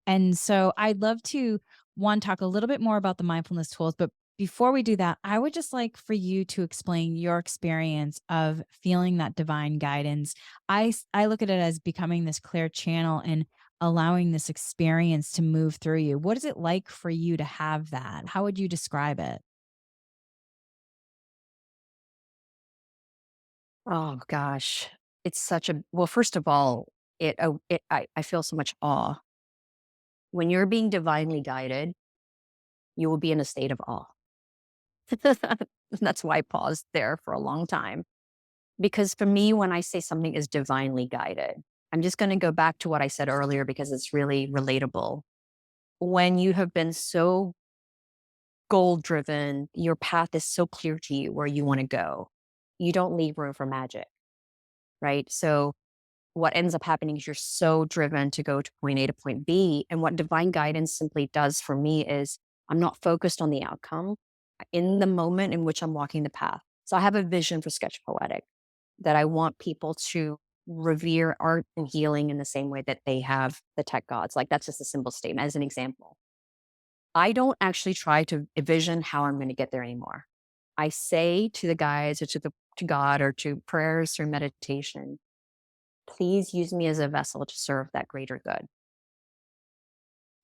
And so I'd love to, one, talk a little bit more about the mindfulness tools. But before we do that, I would just like for you to explain your experience of feeling that divine guidance. I look at it as becoming this clear channel and allowing this experience to move through you. What is it like for you to have that? How would you describe it? Oh gosh. It's such a well, first of all, I feel so much awe. When you're being divinely guided, you will be in a state of awe. That's why I paused there for a long time. Because for me, when I say something is divinely guided, I'm just going to go back to what I said earlier because it's really relatable. When you have been so goal driven, your path is so clear to you where you want to go, you don't leave room for magic, right? So, what ends up happening is you're so driven to go to point A to point B. And what divine guidance simply does for me is I'm not focused on the outcome in the moment in which I'm walking the path. So, I have a vision for Sketch Poetic that I want people to revere art and healing in the same way that they have the tech gods. Like that's just a simple statement as an example. I don't actually try to envision how I'm going to get there anymore. I say to the guides or to God or to prayers or meditation, please use me as a vessel to serve that greater good.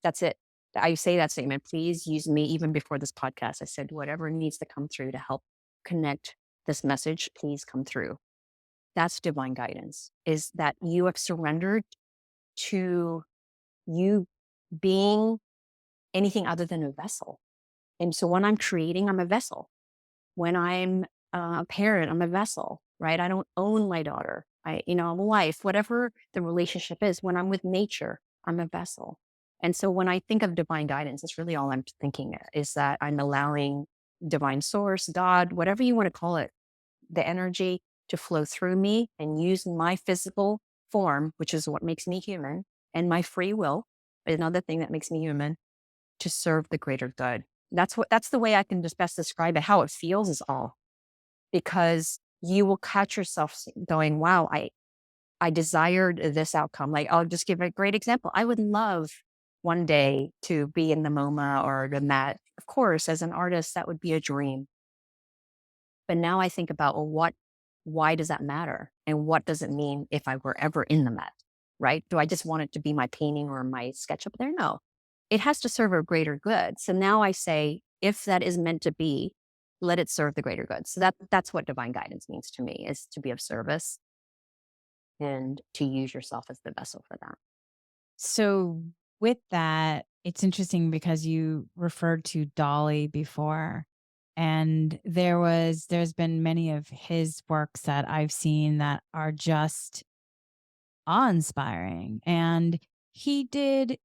That's it. I say that statement, please use me. Even before this podcast, I said, whatever needs to come through to help connect this message, please come through. That's divine guidance, is that you have surrendered to you being anything other than a vessel. And so when I'm creating, I'm a vessel. When I'm a parent, I'm a vessel, right? I don't own my daughter. I'm a wife, whatever the relationship is. When I'm with nature, I'm a vessel. And so when I think of divine guidance, it's really all I'm thinking is that I'm allowing divine source, God, whatever you want to call it, the energy to flow through me and use my physical form, which is what makes me human, and my free will, another thing that makes me human, to serve the greater good. That's the way I can just best describe it. How it feels is all because you will catch yourself going, wow, I desired this outcome. Like I'll just give a great example. I would love one day to be in the MoMA or the Met. Of course, as an artist, that would be a dream. But now I think about, well, why does that matter? And what does it mean if I were ever in the Met, right? Do I just want it to be my painting or my sketch up there? No, it has to serve a greater good. So now I say, if that is meant to be, let it serve the greater good. So that's what divine guidance means to me, is to be of service and to use yourself as the vessel for that. So, with that, it's interesting because you referred to Dolly before. And there's been many of his works that I've seen that are just awe-inspiring. And he did,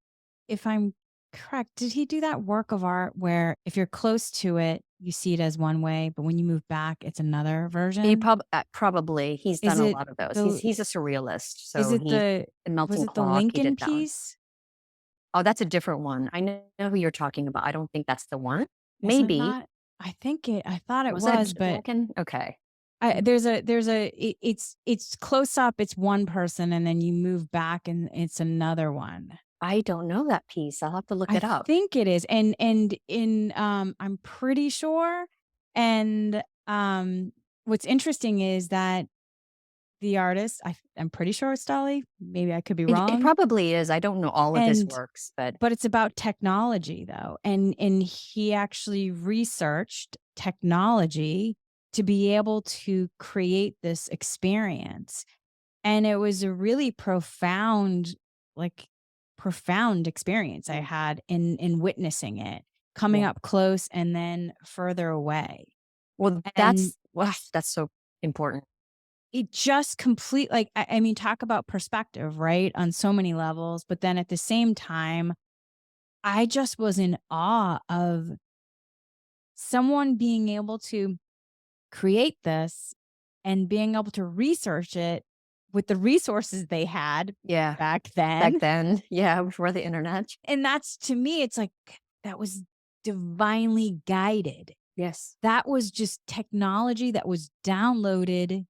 if I'm correct, did he do that work of art where if you're close to it, you see it as one way, but when you move back, it's another He version? probably he's Is done a it lot of those. He's the he's a surrealist, is so it he the the was melting it the clock. He Lincoln did that one. piece? Oh, that's a different one. I know who you're talking about. I don't think that's the one. Is it Maybe. not? I thought it Was it was, but Lincoln? Okay. I it's close up, it's one person, and then you move back and it's another one. I don't know that piece. I'll have to look I it up. think it is, and in, I'm pretty sure, and, what's interesting is that the artist, I'm pretty sure it's Dolly, maybe I could be It wrong, probably is. I don't know all of his and works, but but it's about technology though, and he actually researched technology to be able to create this experience, and it was a really profound, like, profound experience I had in witnessing it, coming yeah. up close and then further away, Well, and that's so important. it just complete like, I mean, talk about perspective, right, on so many levels, but then at the same time, I just was in awe of someone being able to create this and being able to research it with the resources they had Yeah. back Back then. then, yeah, before the internet. And that's, to me, it's like that was divinely guided. Yes. That was just technology that was downloaded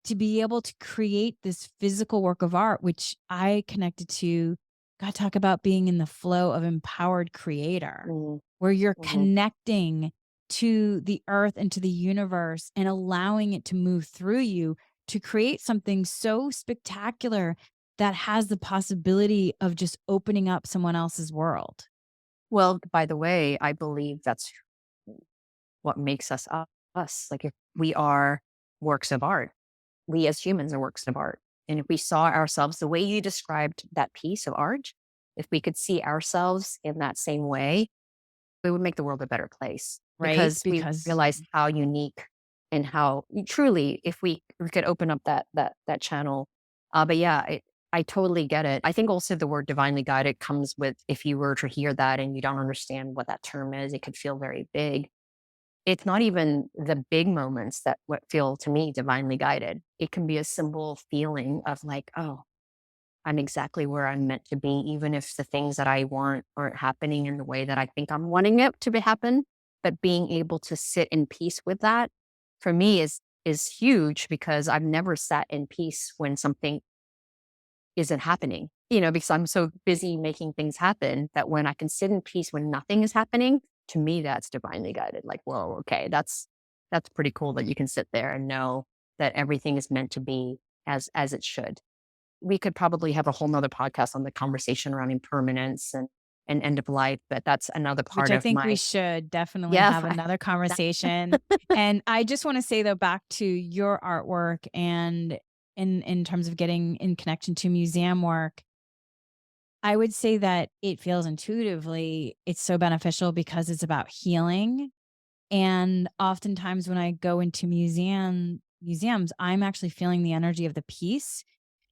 to be able to create this physical work of art, which I connected to. God, talk about being in the flow of empowered creator, Mm, where you're mhm. connecting to the earth and to the universe and allowing it to move through you to create something so spectacular that has the possibility of just opening up someone else's world. Well, by the way, I believe that's what makes us us. Like if we are works of art, we as humans are works of art. And if we saw ourselves the way you described that piece of art, if we could see ourselves in that same way, it would make the world a better place Right? because we Because realize how unique and how truly, if we could open up that channel. But yeah, I totally get it. I think also the word divinely guided comes with if you were to hear that and you don't understand what that term is, it could feel very big. It's not even the big moments that what feel to me divinely guided. It can be a simple feeling of like, oh, I'm exactly where I'm meant to be, even if the things that I want aren't happening in the way that I think I'm wanting it to be happen. But being able to sit in peace with that for me is huge because I've never sat in peace when something isn't happening. Because I'm so busy making things happen that when I can sit in peace when nothing is happening, to me that's divinely guided. Like, whoa, okay, that's pretty cool that you can sit there and know that everything is meant to be as it should. We could probably have a whole nother podcast on the conversation around impermanence and end of life, but that's another which part I of think we my should definitely yeah. have another that- conversation. And I just want to say though, back to your artwork and in terms of getting in connection to museum work, I would say that it feels intuitively it's so beneficial because it's about healing. And oftentimes when I go into museums, I'm actually feeling the energy of the piece.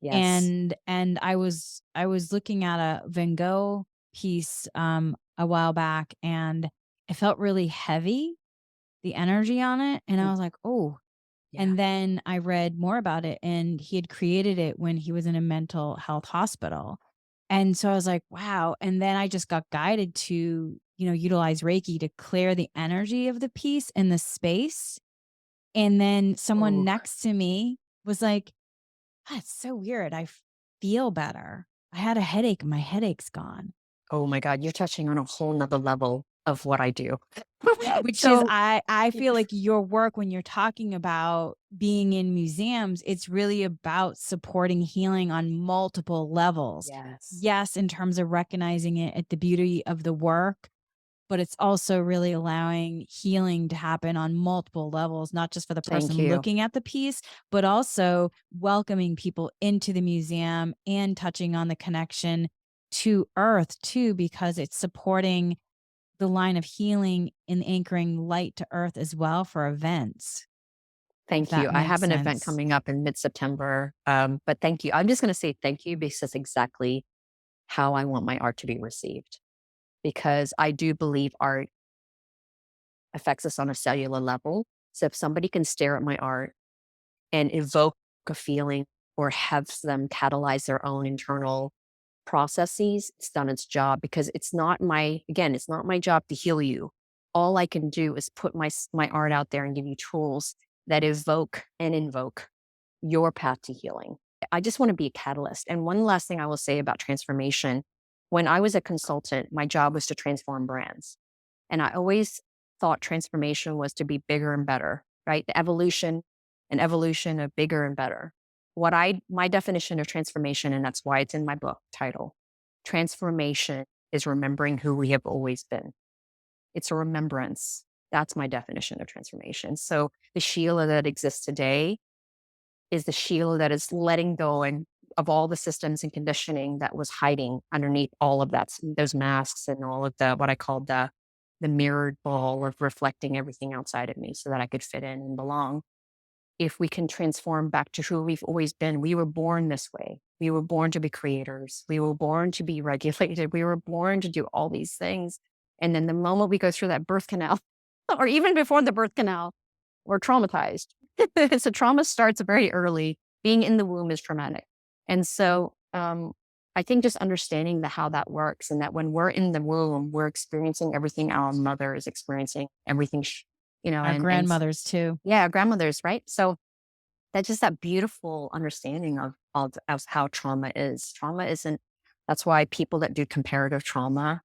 yes. And I was looking at a Van Gogh piece a while back, and it felt really heavy, the energy on it. And I Mm, was like, oh. yeah. And then I read more about it, and he had created it when he was in a mental health hospital. And so I was like, wow. And then I just got guided to, utilize Reiki to clear the energy of the piece in the space. And then someone Oh, next to me was like, "That's so weird. Feel better. I had a headache and my headache's gone." oh my God, you're touching on a whole nother level of what I do. Which is So I feel like your work when you're talking about being in museums, it's really about supporting healing on multiple levels. yes, Yes, in terms of recognizing it at the beauty of the work, but it's also really allowing healing to happen on multiple levels, not just for the thank person you. looking at the piece, but also welcoming people into the museum and touching on the connection to earth too, because it's supporting the line of healing and anchoring light to earth as well for events, if Thank you. that I have makes an event sense. coming up in mid-September. But thank you. I'm just going to say thank you because that's exactly how I want my art to be received. Because I do believe art affects us on a cellular level. So if somebody can stare at my art and evoke a feeling or have them catalyze their own internal processes, it's done its job because it's not my job to heal you. All I can do is put my art out there and give you tools that evoke and invoke your path to healing. I just want to be a catalyst. And one last thing I will say about transformation. When I was a consultant, my job was to transform brands. And I always thought transformation was to be bigger and better, right? The evolution and evolution of bigger and better. My definition of transformation, and that's why it's in my book title, transformation is remembering who we have always been. It's a remembrance. That's my definition of transformation. So the Sheila that exists today is the Sheila that is letting go and of all the systems and conditioning that was hiding underneath all of that, those masks and all of the what I called the mirrored ball of reflecting everything outside of me so that I could fit in and belong. If we can transform back to who we've always been, we were born this way. We were born to be creators. We were born to be regulated. We were born to do all these things. And then the moment we go through that birth canal, or even before the birth canal, we're traumatized. So trauma starts very early. Being in the womb is traumatic. And so I think just understanding how that works and that when we're in the womb, we're experiencing everything our mother is experiencing, everything, Our grandmothers too. yeah, our grandmothers, right? So that's just that beautiful understanding of how trauma is. Trauma isn't, that's why people that do comparative trauma,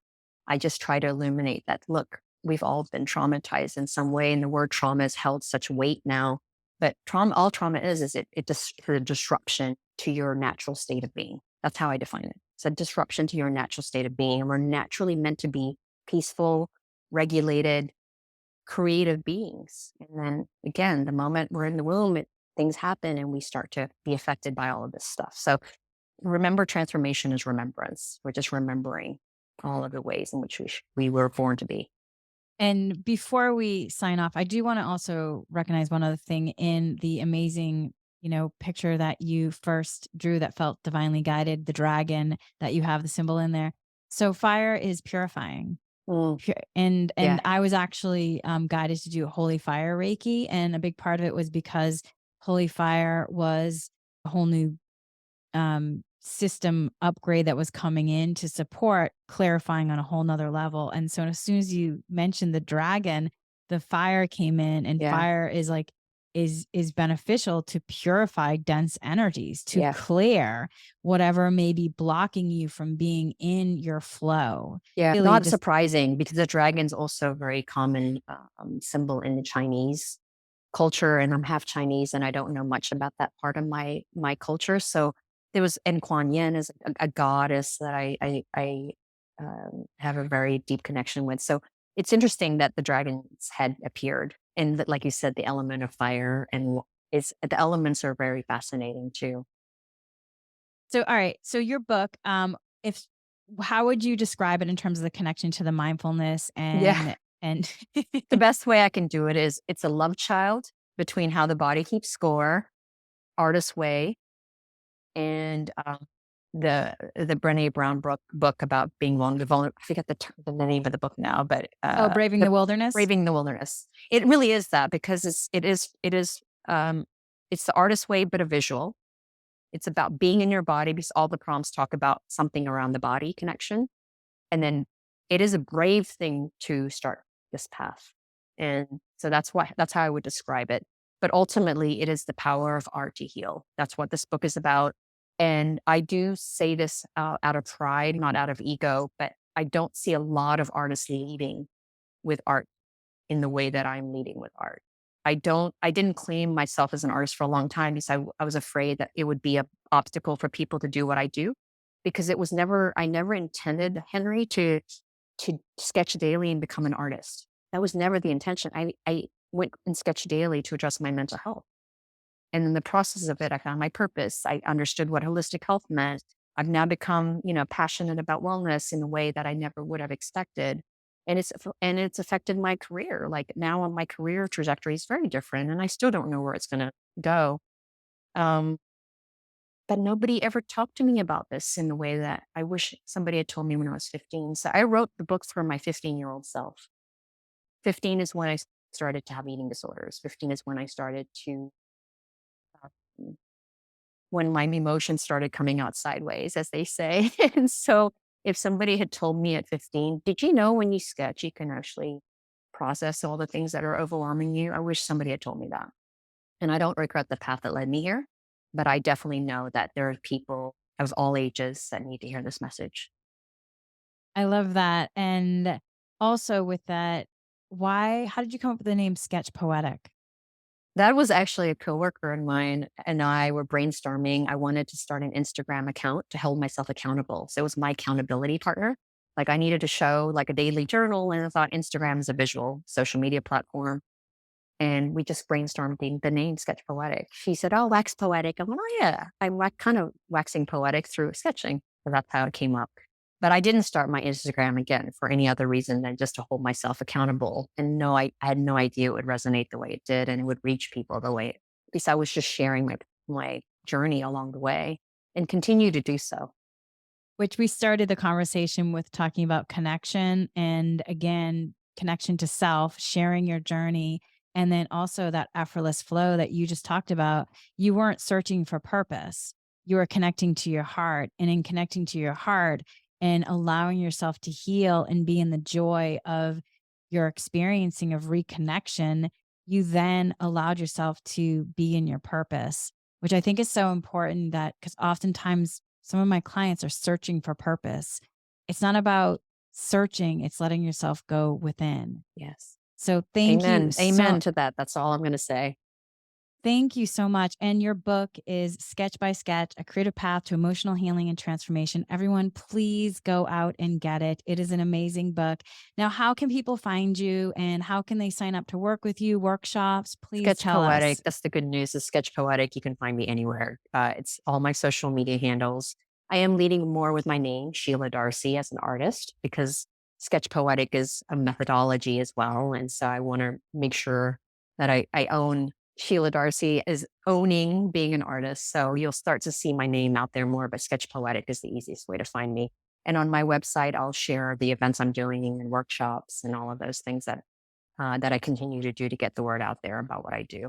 I just try to illuminate that, look, we've all been traumatized in some way. And the word trauma has held such weight now. But all trauma is a disruption to your natural state of being. That's how I define it. It's a disruption to your natural state of being. And we're naturally meant to be peaceful, regulated, creative beings. And then again, the moment we're in the womb, things happen and we start to be affected by all of this stuff. So remember, transformation is remembrance. We're just remembering all of the ways in which we were born to be. And before we sign off, I do want to also recognize one other thing in the amazing, picture that you first drew that felt divinely guided, the dragon that you have the symbol in there. So fire is purifying. Mm, And yeah. I was actually guided to do holy fire Reiki, and a big part of it was because holy fire was a whole new system upgrade that was coming in to support clarifying on a whole nother level. And so as soon as you mentioned the dragon, the fire came in, and Yeah. fire is like is beneficial to purify dense energies, to Yeah. clear whatever may be blocking you from being in your flow. Yeah. Really Not just surprising because the dragon's also a very common symbol in the Chinese culture. And I'm half Chinese and I don't know much about that part of my culture. So there was, and Kuan Yin is a goddess that I have a very deep connection with. So it's interesting that the dragon's head appeared. And that, like you said, the element of fire and it's the elements are very fascinating too. so all right. So your book, if how would you describe it in terms of the connection to the mindfulness Yeah. and The best way I can do it is it's a love child between how the body keeps score, artist's way, and the Brené Brown book about being vulnerable. I forget the name of the book now, but oh, braving the the wilderness? Braving the Wilderness. It really is that because um, it's the artist's way, but a visual. It's about being in your body because all the prompts talk about something around the body connection, and then it is a brave thing to start this path, and so that's how I would describe it. But ultimately, it is the power of art to heal. That's what this book is about. And I do say this out of pride, not out of ego, but I don't see a lot of artists leading with art in the way that I'm leading with art. I didn't claim myself as an artist for a long time because I was afraid that it would be a obstacle for people to do what I do because I never intended, Henry, to sketch daily and become an artist. That was never the intention. I went and sketched daily to address my mental health. And in the process of it, I found my purpose. I understood what holistic health meant. I've now become, passionate about wellness in a way that I never would have expected. And it's affected my career. Like now my career trajectory is very different and I still don't know where it's going to go. Um, but nobody ever talked to me about this in the way that I wish somebody had told me when I was 15. So I wrote the book for my 15-year-old self. 15 is when I started to have eating disorders. 15 is when I started to when my emotions started coming out sideways, as they say. And so if somebody had told me at 15, did you know when you sketch, you can actually process all the things that are overwhelming you? I wish somebody had told me that. And I don't regret the path that led me here, but I definitely know that there are people of all ages that need to hear this message. I love that. And also with that, how did you come up with the name Sketch Poetic? That was actually a coworker of mine and I were brainstorming. I wanted to start an Instagram account to hold myself accountable. So it was my accountability partner. Like I needed to show like a daily journal and I thought Instagram is a visual social media platform. And we just brainstormed the name Sketch Poetic. She said, "Oh, wax poetic." I went, "Oh yeah, I'm kind of waxing poetic through sketching." So that's how it came up. But I didn't start my Instagram again for any other reason than just to hold myself accountable. And no, I had no idea it would resonate the way it did and it would reach people the way because I was just sharing my journey along the way and continue to do so. Which we started the conversation with talking about connection, and again, connection to self, sharing your journey, and then also that effortless flow that you just talked about. You weren't searching for purpose. You were connecting to your heart, and in connecting to your heart and allowing yourself to heal and be in the joy of your experiencing of reconnection, you then allowed yourself to be in your purpose, which I think is so important, that because oftentimes some of my clients are searching for purpose. It's not about searching, it's letting yourself go within. Yes. So thank you Amen. so Amen to that. That's all I'm going to say. Thank you so much. And your book is Sketch by Sketch, A Creative Path to Emotional Healing and Transformation. Everyone, please go out and get it. It is an amazing book. Now, how can people find you and how can they sign up to work with you, workshops? Please Sketch tell Poetic. us. That's the good news is Sketch Poetic. You can find me anywhere. It's all my social media handles. I am leading more with my name, Sheila Darcy, as an artist because Sketch Poetic is a methodology as well. And so I want to make sure that I own Sheila Darcy is owning being an artist. So you'll start to see my name out there more, but Sketch Poetic is the easiest way to find me. And on my website, I'll share the events I'm doing and workshops and all of those things that I continue to do to get the word out there about what I do.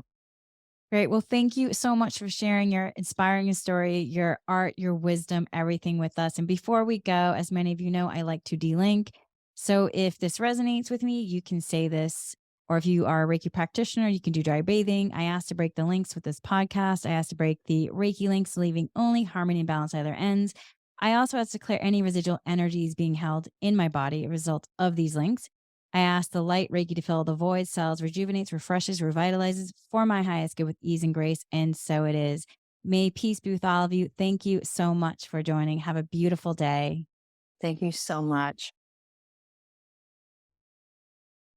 Great. Well, thank you so much for sharing your inspiring story, your art, your wisdom, everything with us. And before we go, as many of you know, I like to delink. So if this resonates with me, you can say this. Or if you are a Reiki practitioner, you can do dry bathing. I asked to break the links with this podcast. I asked to break the Reiki links, leaving only harmony and balance at their ends. I also asked to clear any residual energies being held in my body, a result of these links. I ask the light Reiki to fill the void, cells, rejuvenates, refreshes, revitalizes for my highest good with ease and grace. And so it is. May peace be with all of you. Thank you so much for joining. Have a beautiful day. Thank you so much.